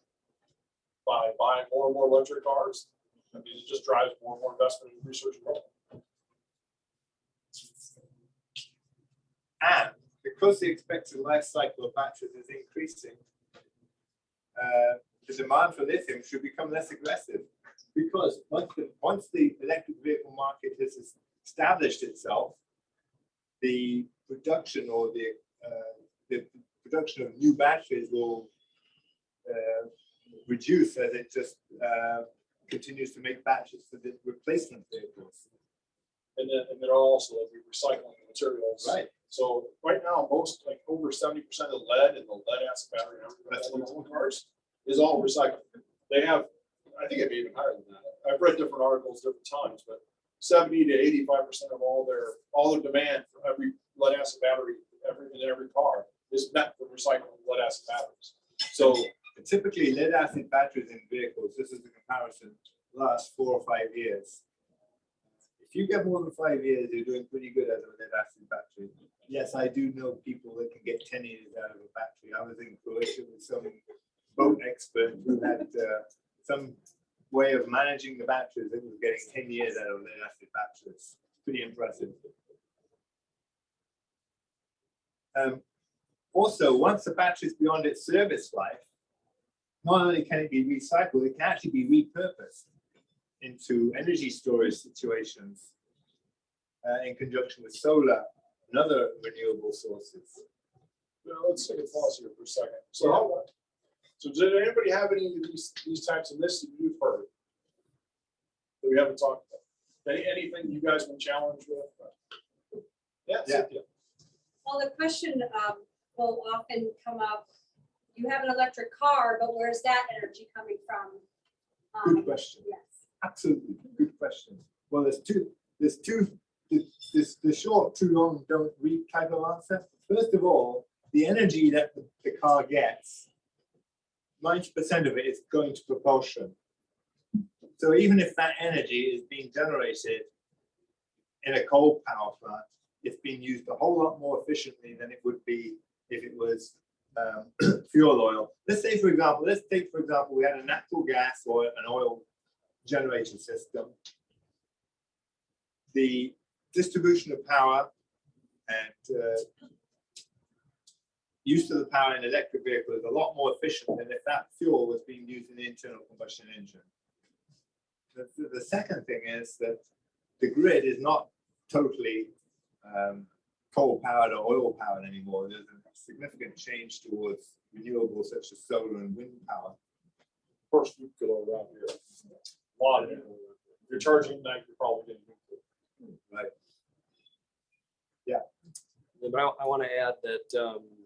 by buying more and more electric cars, I mean, it just drives more and more investment in research and development. And because the expected life cycle of batteries is increasing, the demand for lithium should become less aggressive. Because once the electric vehicle market has established itself, the production or the production of new batteries will reduce as it just continues to make batteries for the replacement vehicles. And then also be recycling materials. Right. So right now, most like over 70% of lead in the lead acid battery in cars is all recycled. They have, I think it'd be even higher than that. I've read different articles different times, but 70 to 85% of all their demand for every lead acid battery in every car is met from recycling lead acid batteries. So typically lead acid batteries in vehicles, this is the comparison, last 4 or 5 years. If you get more than 5 years, you're doing pretty good as a lead acid battery. Yes, I do know people that can get 10 years out of a battery. I was in Croatia with some boat expert who had some way of managing the batteries that was getting 10 years out of lead acid batteries. Pretty impressive. Also, once the battery is beyond its service life, not only can it be recycled, it can actually be repurposed into energy storage situations in conjunction with solar and other renewable sources. Now, let's take a pause here for a second. So, so did anybody have any of these types of myths that you've heard that we haven't talked about? Anything you guys been challenged with? Yeah. Cynthia. Well, the question will often come up, you have an electric car, but where's that energy coming from? Good question. Yes. Absolutely, good question. Well, there's the short, too long, don't read type of answer. First of all, the energy that the car gets, 90% of it is going to propulsion. So even if that energy is being generated in a coal power plant, it's being used a whole lot more efficiently than it would be if it was fuel oil. Let's take, for example, we had a natural gas or an oil generation system. The distribution of power and use of the power in an electric vehicle is a lot more efficient than if that fuel was being used in the internal combustion engine. The second thing is that the grid is not totally coal powered or oil powered anymore. There's a significant change towards renewables such as solar and wind power. First nuclear around here. A lot of it. If you're charging at night, you're probably getting nuclear. Right. But I want to add that,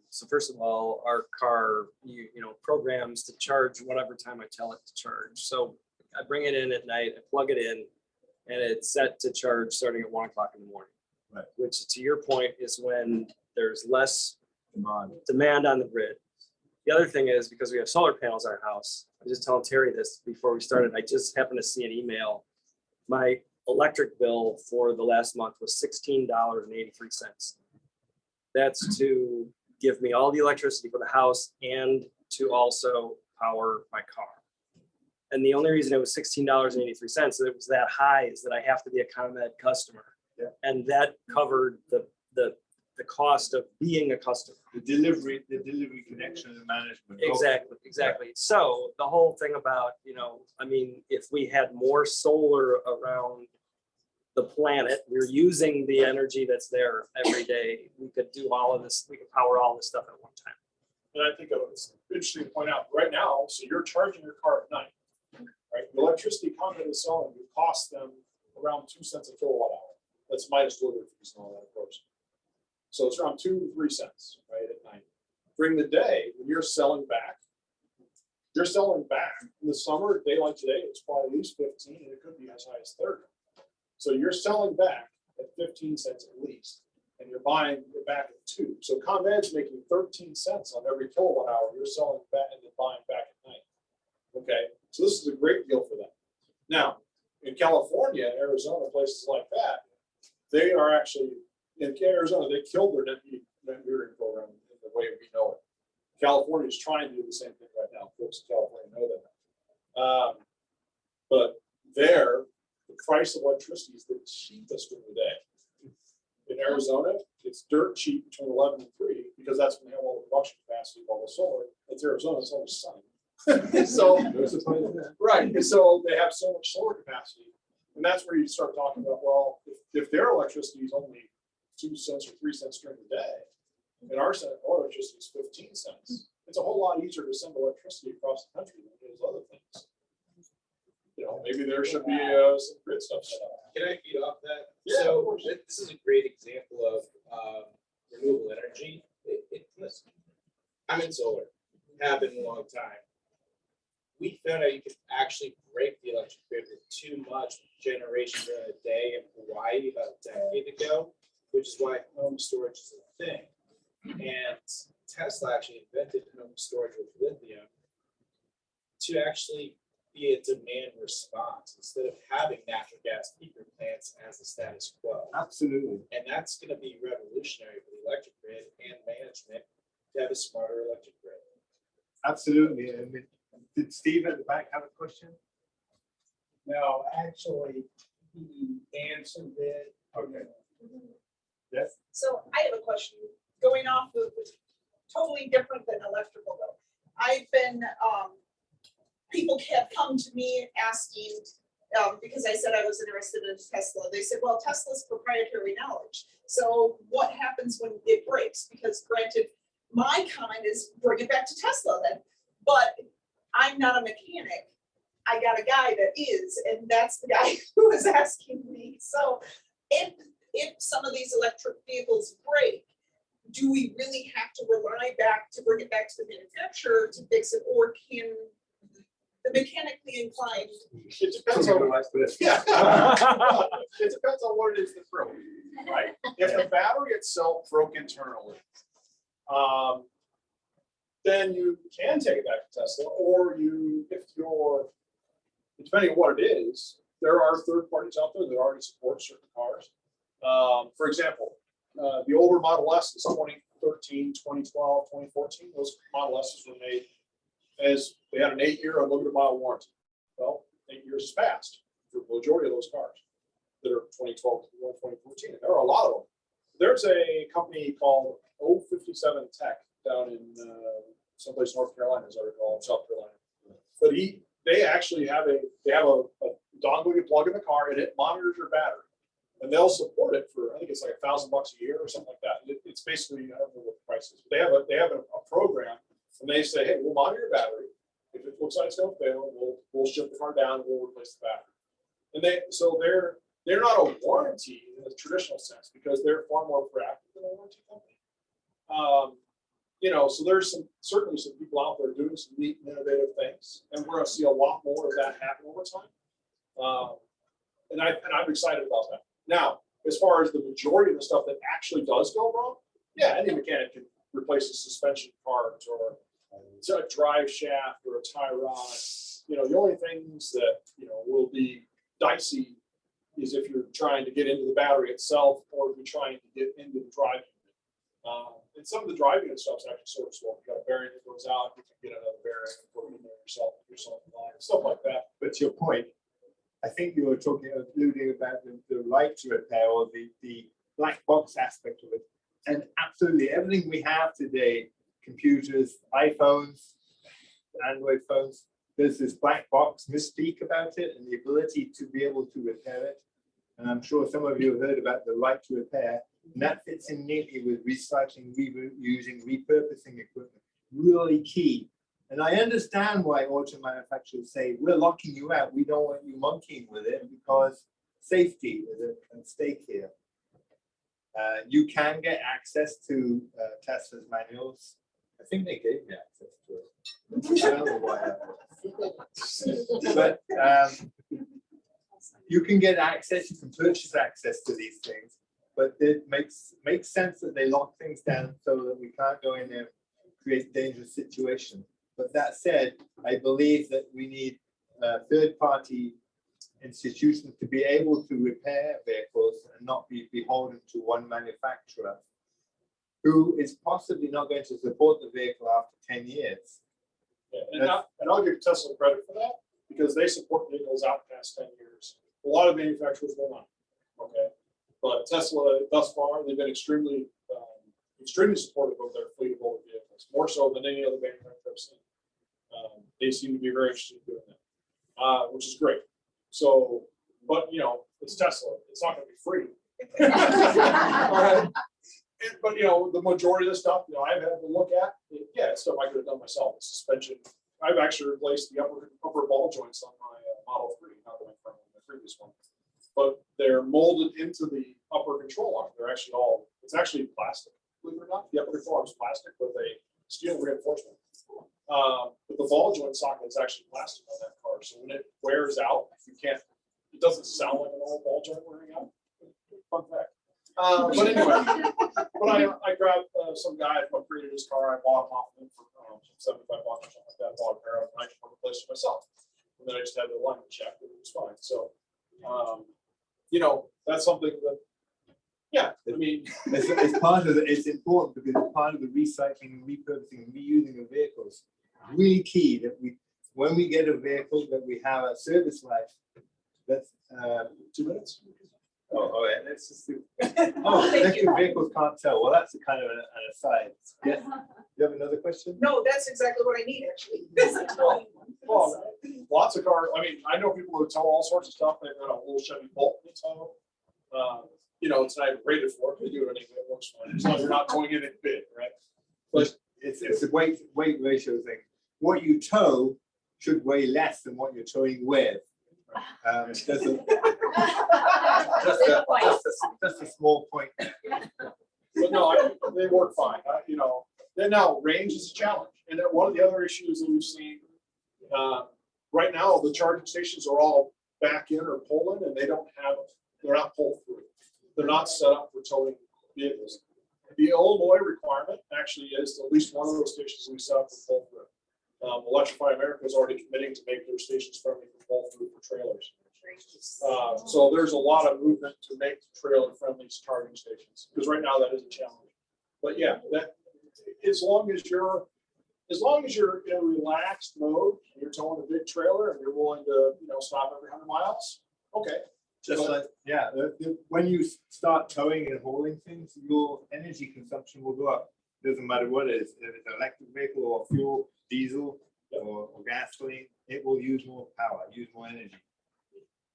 so first of all, our car, you know, programs to charge whatever time I tell it to charge. So I bring it in at night, I plug it in, and it's set to charge starting at 1 o'clock in the morning. Right. Which, to your point, is when there's less Demand. demand on the grid. The other thing is, because we have solar panels in our house, I was just telling Terry this before we started, I just happened to see an email. My electric bill for the last month was $16.83. That's to give me all the electricity for the house and to also power my car. And the only reason it was $16.83, that it was that high, is that I have to be a ComEd customer. Yeah. And that covered the cost of being a customer. The delivery connection and management. Exactly. So the whole thing about, you know, I mean, if we had more solar around the planet, we're using the energy that's there every day. We could do all of this. We could power all this stuff at one time. And I think it's interesting to point out right now, so you're charging your car at night, right? The electricity ComEd is selling would cost them around 2 cents a kilowatt hour. That's minus delivery fees and all that, of course. So it's around 2 to 3 cents, right, at night. During the day, when you're selling back in the summer, a day like today, it's probably at least 15, and it could be as high as 30. So you're selling back at 15 cents at least, and you're buying it back at 2. So ComEd's making 13 cents on every kilowatt hour you're selling back and then buying back at night. Okay, so this is a great deal for them. Now, in California, Arizona, places like that, they are actually, in Arizona, they killed their net metering program in the way we know it. California is trying to do the same thing right now. Folks in California know that. But there, the price of electricity is the cheapest in the day. In Arizona, it's dirt cheap between 11 and 3 because that's when they have all the production capacity of all the solar. It's Arizona, it's always sunny. So, right, and so they have so much solar capacity. And that's where you start talking about, well, if their electricity is only 2 cents or 3 cents during the day, and our electricity is 15 cents, it's a whole lot easier to send electricity across the country than it is other things. You know, maybe there should be some grid stuff set up. Can I feed off that? Yeah, of So course. this is a great example of renewable energy. Listen, I'm in solar, have been a long time. We found out you could actually break the electric grid with too much generation during the day in Hawaii about a decade ago, which is why home storage is a thing. And Tesla actually invented home storage with lithium to actually be a demand response instead of having natural gas peaker plants as the status quo. Absolutely. And that's going to be revolutionary for the electric grid and management to have a smarter electric grid. Absolutely. I mean, did Steve at the back have a question? No, actually, he answered it. Okay. Yes. So I have a question, going off of totally different than electrical though. I've been, people have come to me asking, because I said I was interested in Tesla. They said, well, Tesla's proprietary knowledge. So what happens when it breaks? Because granted, my comment is bring it back to Tesla then, but I'm not a mechanic. I got a guy that is, and that's the guy who is asking me. So if some of these electric vehicles break, do we really have to rely back to bring it back to the manufacturer to fix it, or can the mechanically inclined? It depends on yeah. It depends on what it is that broke, right? If the battery itself broke internally, then you can take it back to Tesla, or if your depending on what it is, there are third parties out there that already support certain cars. For example, the older Model S is 2013, 2012, 2014. Those Model S's were made as they had an 8-year unlimited mile warranty. Well, 8 years has passed for the majority of those cars that are 2012 to 2014. And there are a lot of them. There's a company called 057 Tech down in someplace North Carolina, as I recall, South Carolina. But they actually have a dongle you plug in the car and it monitors your battery. And they'll support it for, I think it's like $1,000 a year or something like that. It's basically, I don't know what the price is, but they have a program and they say, hey, we'll monitor your battery. If it looks like it's going to fail, we'll ship the car down and we'll replace the battery. And they're not a warranty in the traditional sense because they're far more proactive than a warranty company. So there's certainly some people out there doing some neat and innovative things, and we're going to see a lot more of that happen over time. And I'm excited about that. Now, as far as the majority of the stuff that actually does go wrong, yeah, any mechanic can replace a suspension part or a drive shaft or a tie rod. The only things that will be dicey is if you're trying to get into the battery itself or if you're trying to get into the drive unit. And some of the drive unit stuff is actually sort of slow. You got a bearing that goes out, you can get another bearing and put it in there yourself, stuff like that. But to your point, I think you were alluding about the right to repair or the black box aspect of it. And absolutely everything we have today, computers, iPhones, Android phones, there's this black box mystique about it and the ability to be able to repair it. And I'm sure some of you have heard about the right to repair. And that fits in neatly with recycling, reusing, repurposing equipment. Really key. And I understand why auto manufacturers say, we're locking you out. We don't want you monkeying with it because safety is at stake here. You can get access to Tesla's manuals. I think they gave me access to it. I don't know why. But you can get access, you can purchase access to these things, but it makes sense that they lock things down so that we can't go in there and create dangerous situations. But that said, I believe that we need third-party institutions to be able to repair vehicles and not be beholden to one manufacturer who is possibly not going to support the vehicle after 10 years. Yeah, and I'll give Tesla credit for that because they support vehicles out past 10 years. A lot of manufacturers will not. Okay, but Tesla, thus far, they've been extremely supportive of their fleet of older vehicles, more so than any other manufacturer I've seen. They seem to be very interested in doing that, which is great. So, but it's Tesla. It's not going to be free. All right. But the majority of the stuff I've had to look at, it's stuff I could have done myself. The suspension. I've actually replaced the upper ball joints on my Model 3, not the one from the previous one, but they're molded into the upper control arm. They're actually it's actually plastic. Believe it or not, the upper control arm is plastic with a steel reinforcement. But the ball joint socket is actually plastic on that car. So when it wears out, it doesn't sound like an old ball joint wearing out. Fun fact. But anyway, I grabbed some guy who upgraded his car. I bought him off of him for $75 or something like that. I bought a pair of them and I just replaced it myself. And then I just had the alignment checked and it was fine. So, that's something that, it's part of it's important because it's part of the recycling and repurposing and reusing of vehicles. Really key that when we get a vehicle that we have a service life that's 2 minutes. Oh, yeah, let's just do. Electric vehicles can't tell. Well, that's a kind of an aside. Yes. You have another question? No, that's exactly what I need, actually. Well, lots of cars. I mean, I know people who tow all sorts of stuff. They've got a little Chevy Bolt they tow. It's not even rated for it. They do it anyway. It works fine. As long as you're not towing anything big, right? But it's a weight ratio thing. What you tow should weigh less than what you're towing with. Just a small point. But no, they work fine. Then now range is a challenge. And then one of the other issues that we've seen right now, the charging stations are all back in or pull in, and they're not pull through. They're not set up for towing vehicles. The Illinois requirement actually is at least one of those stations we set up for pull through. Electrify America is already committing to make their stations friendly for both through for trailers. So there's a lot of movement to make trailer friendly charging stations, because right now that is a challenge. But yeah, that, as long as you're in a relaxed mode, you're towing a big trailer and you're willing to, stop every 100 miles, okay. Just like, yeah, when you start towing and hauling things, your energy consumption will go up. Doesn't matter what it is, if it's an electric vehicle or fuel, diesel or gasoline, it will use more power, use more energy.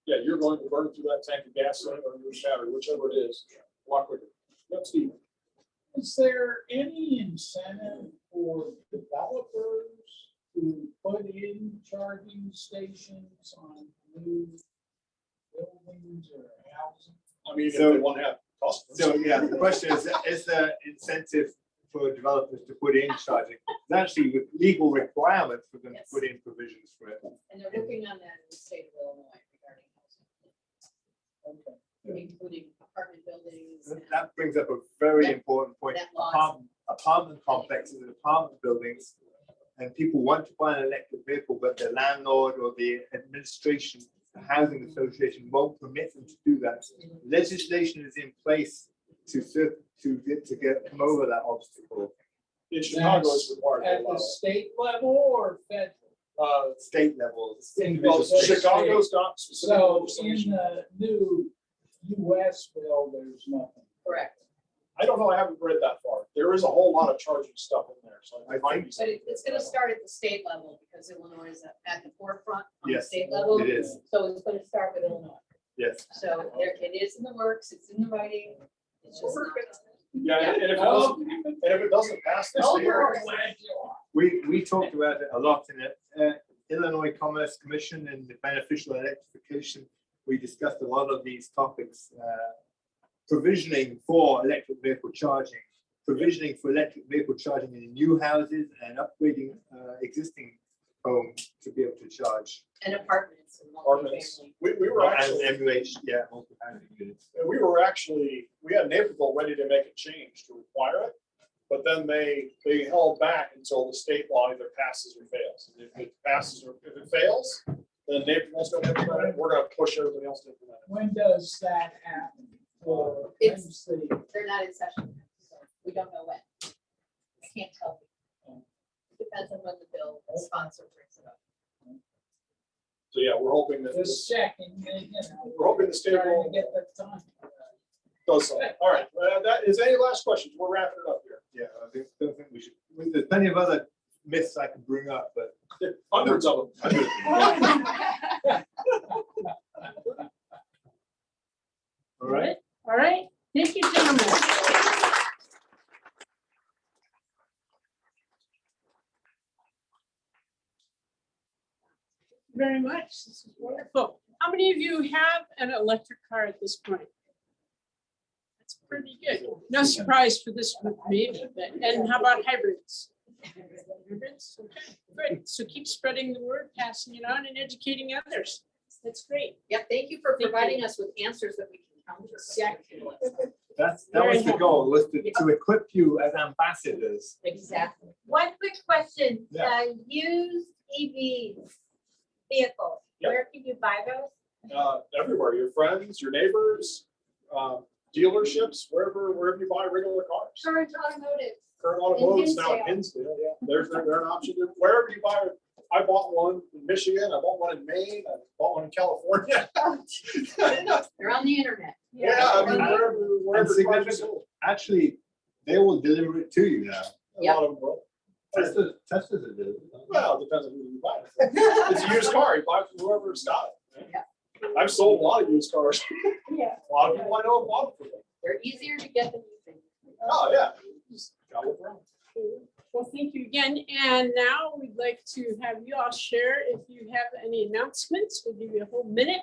Yeah, you're going to burn through that tank of gasoline or your battery, whichever it is, a lot quicker. Yep, Steve. Is there any incentive for developers to put in charging stations on new buildings or housing? I mean, if So- they want to have customers. So, yeah, the question is there incentive for developers to put in charging? There's actually with legal requirements for them to put in provisions for it. And they're working on that in the state of Illinois regarding housing, Okay. including apartment buildings. and That brings up a very That- important point. that laws. Apartment complexes and apartment buildings, and people want to buy an electric vehicle, but the landlord or the administration, the housing association won't permit them to do that. Legislation is in place to come over that obstacle. In Chicago, it's required to At allow the it. state level or federal? State levels. Well, individual states. Chicago's got specific So in legislation. the new US bill, there's nothing. Correct, I don't know, I haven't read that far. There is a whole lot of charging stuff in there, so I might be. but it's gonna start at the state level because Illinois is at the forefront on the Yes, state level. it is. So it's gonna start with Illinois. Yes. So there, it is in the works, it's in the writing. It's just not. Yeah, and if it Oh, doesn't pass this Oh, year, no. glad you are. We talked about it a lot in the Illinois Commerce Commission and the beneficial electrification. We discussed a lot of these topics, provisioning for electric vehicle charging, provisioning for electric vehicle charging in new houses and upgrading existing homes to be able to charge. And apartments and apartments, multifamily. we were And actually, MUH, yeah, multi-housing units. we had Naperville ready to make a change to require it. But then they held back until the state law either passes or fails. And if it passes or if it fails, then Naperville's gonna implement it. We're gonna push everybody else to implement it. When does that happen? For It's- when's the- They're not in session, so we don't know when. I can't tell you. Depends on when the bill sponsor brings it up. So yeah, we're hoping that, Just checking, you know. we're hoping the state Trying will to get the time. does so. All right, that is any last questions? We're wrapping it up here. Yeah, don't think we should. There's plenty of other myths I could bring up, but Hundreds of them. all right. All right, thank you, gentlemen. Very much, this is wonderful. How many of you have an electric car at this point? That's pretty good. No surprise for this group, maybe, but, and how about hybrids? Hybrids, okay, good. So keep spreading the word, passing it on and educating others. That's great. Yep, thank you for Thank you. providing us with answers that we can counter. Exactly. That Very was the happy. goal, was to equip you as ambassadors. Exactly. One quick question, Yeah. used EVs, vehicles, Yep. where can you buy those? Everywhere, your friends, your neighbors, dealerships, wherever you buy regular cars. Current automotive. Current automotives now in Hinsdale. Hinsdale, yeah, they're an option. Wherever you buy, I bought one in Michigan, I bought one in Maine, I bought one in California. They're on the internet. Yeah, I mean, And- wherever and cars are sold, Actually, they will deliver it to you now. a lot of them will. Teslas are delivering. Well, it depends on who you buy it from. It's a used car, you buy it from whoever's got it. Yeah. I've sold a lot of used cars. Yeah. A lot of people I know have bought it from me. They're easier to get than you think. Oh, yeah. Just gotta look around. Well, thank you again. And now we'd like to have you all share if you have any announcements. We'll give you a whole minute.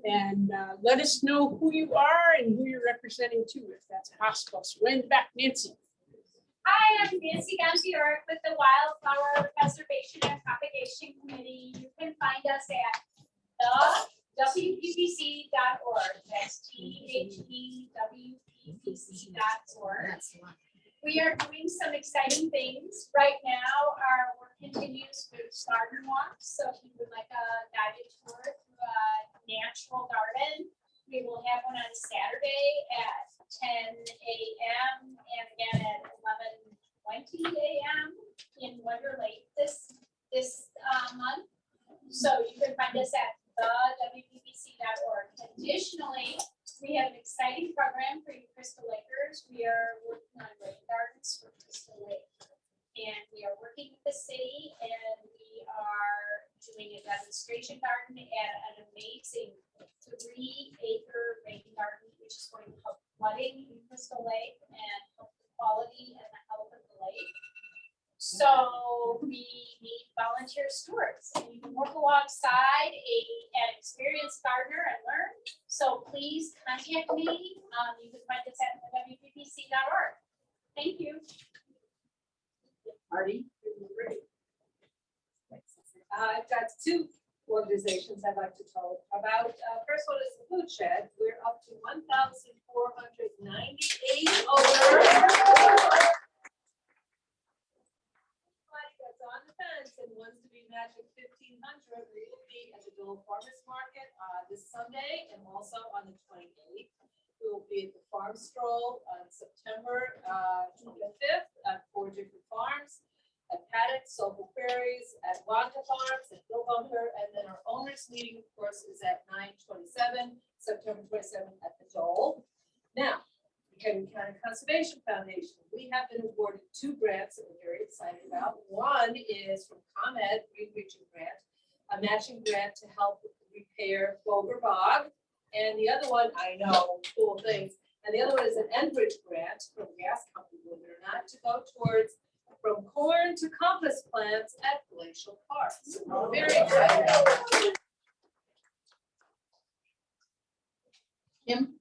And let us know who you are and who you're representing too, if that's possible. So wind back, Nancy. Hi, I'm Nancy Gantier with the Wildflower Preservation and Propagation Committee. You can find us at thewpbc.org. That's THEWPBC.org. That's one. We are doing some exciting things. Right now, our work in continues with garden walks, so if you would like a guided tour through a natural garden, we will have one on Saturday at 10 a.m. and again at 11:20 a.m. in Wonder Lake this month. So you can find us at thewppc.org. Additionally, we have an exciting program for you Crystal Lakers. We are working on rain gardens for Crystal Lake. And we are working with the city and we are doing a demonstration garden at an amazing 3-acre rain garden, which is going to help flooding in Crystal Lake and help the quality and the health of the lake. So we need volunteer stewards and you can work alongside an experienced gardener and learn. So please contact me. You can find us at wppc.org. Thank you. Marty? I've got two organizations I'd like to tell about. First one is the Food Shed. We're up to 1,498 owners. That's on the fence and one's to be matching 1,500. We will be at the Dole Farmers Market this Sunday and also on the 28th. We will be at the Farm Stroll on September 25th at 4 different farms, at Paddock, Sulphur Prairies, at Wanda Farms, at Hillbunker, and then our owners meeting, of course, is at 9/27, September 27th at the Dole. Now, McHenry County Conservation Foundation, we have been awarded 2 grants that we're very excited about. One is from ComEd Green Region Grant, a matching grant to help repair Boger Bog. And the other one, I know, cool things. And the other one is an Enbridge grant from a gas company, believe it or not, to go towards from corn to compost plants at Glacial Park. So we're very excited. Kim?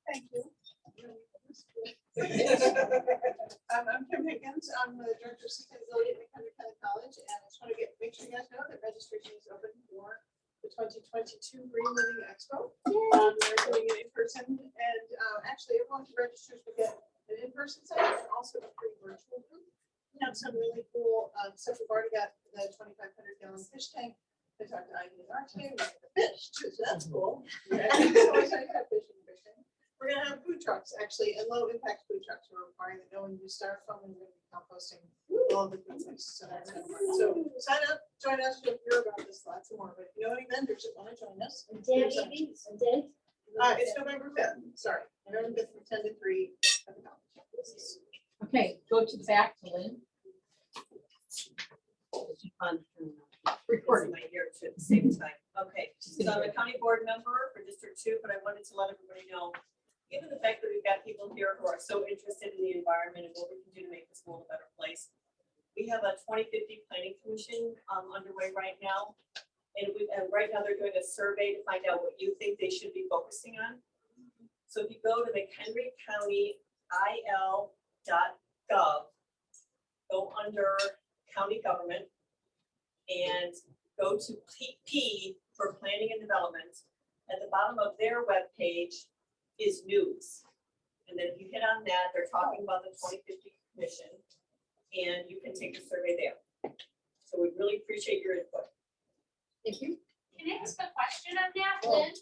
Thank you. I'm Kim Higgins. I'm the director of sustainability at McHenry College, and I just want to make sure you guys know that registration is open for the 2022 Green Living Expo. We're doing it in person, and actually everyone who registers will get an in-person session and also a free virtual group. We have some really cool stuff. We've already got the 2,500-gallon fish tank. I talked to Ivy and Arte. We have the fish too, so that's cool. We're gonna have food trucks actually, and low-impact food trucks. We're requiring that no one use styrofoam, and we're gonna be composting all of the food waste. So that's gonna work. So sign up, join us. You'll hear about this lots more. But if you know any vendors that want to join us, it's November 5th. Sorry, November 5th from 10 to 3 at the college. Okay, go to the back to Lynn. Recording my ear too at the same time. Okay, so I'm a county board member for District 2, but I wanted to let everybody know, given the fact that we've got people here who are so interested in the environment and what we can do to make this world a better place, we have a 2050 planning commission underway right now. And right now they're doing a survey to find out what you think they should be focusing on. So if you go to McHenryCountyIL.gov, go under county government and go to P for planning and development. At the bottom of their webpage is news. And then if you hit on that, they're talking about the 2050 commission and you can take the survey there. So we really appreciate your input. Thank you. Can I ask a question on that, Lynn?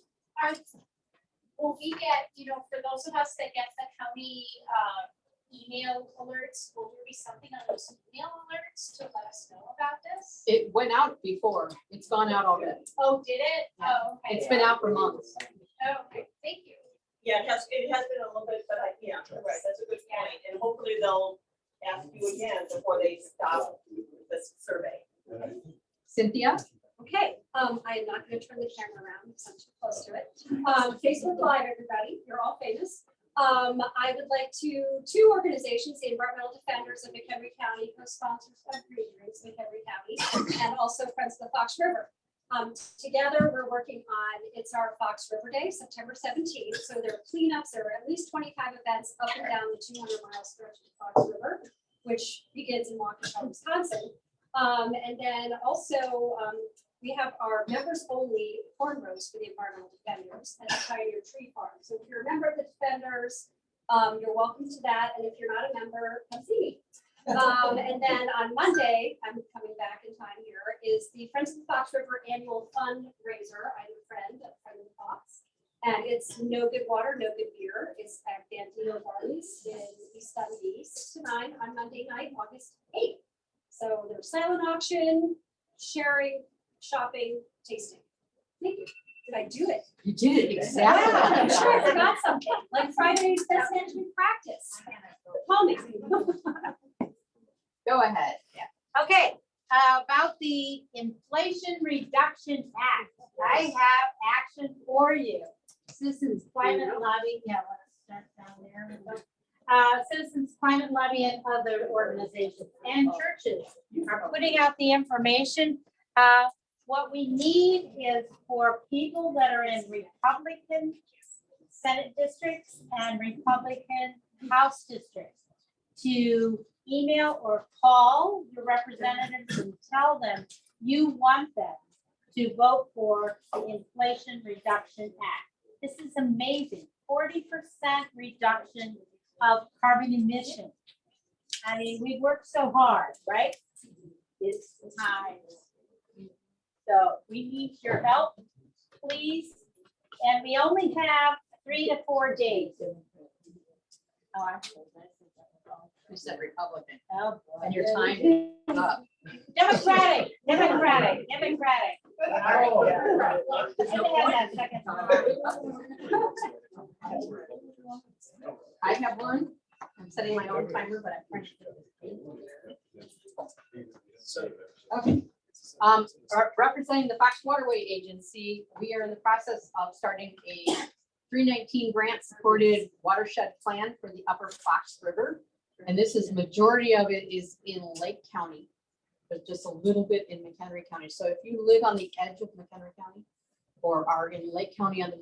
Will we get, for those of us that get the county email alerts, will there be something on those email alerts to let us know about this? It went out before. It's gone out already. Oh, did it? Oh, okay. It's been out for months. Oh, okay, thank you. Yeah, it has been a little bit, but yeah, you're right, that's a good point. And hopefully they'll ask you again before they stop this survey. Cynthia? Okay, I'm not gonna turn the camera around because I'm too close to it. Facebook Live, everybody, you're all famous. I would like two organizations, the Environmental Defenders of McHenry County, co-sponsors of Green Roots McHenry County, and also Friends of the Fox River. Together, we're working on, it's our Fox River Day, September 17th. So there are cleanups, there are at least 25 events up and down the 200-mile stretch of the Fox River, which begins in Waukesha, Wisconsin. And then also, we have our members only corn roast for the Environmental Defenders at the Pioneer Tree Farm. So if you're a member of the Defenders, you're welcome to that. And if you're not a member, come see me. And then on Monday, I'm coming back in time here, is the Friends of the Fox River Annual Fundraiser. I'm a friend of the Fox. And it's no good water, no good beer. It's at Bandito Barley's in East Dundee, 6 to 9 on Monday night, August 8th. So there's silent auction, sharing, shopping, tasting. Thank you. Did I do it? You did it Yeah, exactly. I'm sure I forgot something, like Friday's best management practice. Call me. Go ahead. Okay, about the Inflation Reduction Act, I have action for you. Citizens Climate Lobby, yeah, let's start down there. Citizens Climate Lobby and other organizations and churches are putting out the information. What we need is for people that are in Republican Senate districts and Republican House districts to email or call your representatives and tell them you want them to vote for the Inflation Reduction Act. This is amazing, 40% reduction of carbon emissions. I mean, we worked so hard, right? It's time. So we need your help, please. And we only have 3 to 4 days. Oh, I'm so glad. You said Republican, Oh, boy. and your time is up. Democratic. All right. That second I have one. I'm setting my own timer, but I'm trying to. Okay. Representing the Fox Waterway Agency, we are in the process of starting a 319 grant supported watershed plan for the upper Fox River. And this is, majority of it is in Lake County, but just a little bit in McHenry County. So if you live on the edge of McHenry County or are in Lake County on the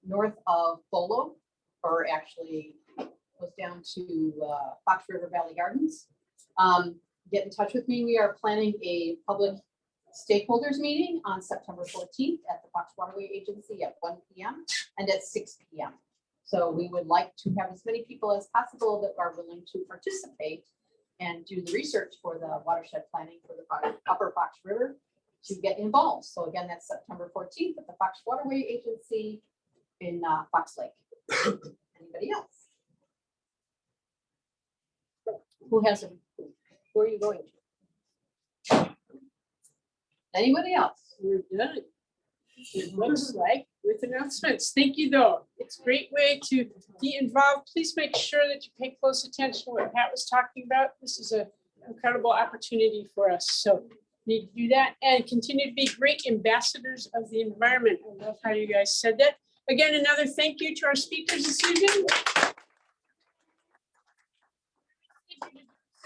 north of Bolo, or actually goes down to Fox River Valley Gardens, get in touch with me. We are planning a public stakeholders meeting on September 14th at the Fox Waterway Agency at 1 p.m. and at 6 p.m. So we would like to have as many people as possible that are willing to participate and do the research for the watershed planning for the upper Fox River to get involved. So again, that's September 14th at the Fox Waterway Agency in Fox Lake. Anybody else? Who has a, who are you going to? Anybody else? We're done. It looks like with announcements. Thank you, though. It's a great way to be involved. Please make sure that you pay close attention to what Pat was talking about. This is an incredible opportunity for us. So need to do that and continue to be great ambassadors of the environment. I love how you guys said that. Again, another thank you to our speakers this evening.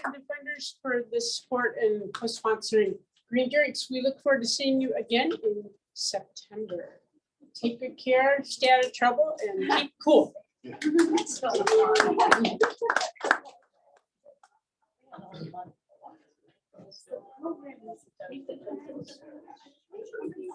Defenders for the support and co-sponsoring Green Drinks. We look forward to seeing you again in September. Take good care, stay out of trouble, and keep cool.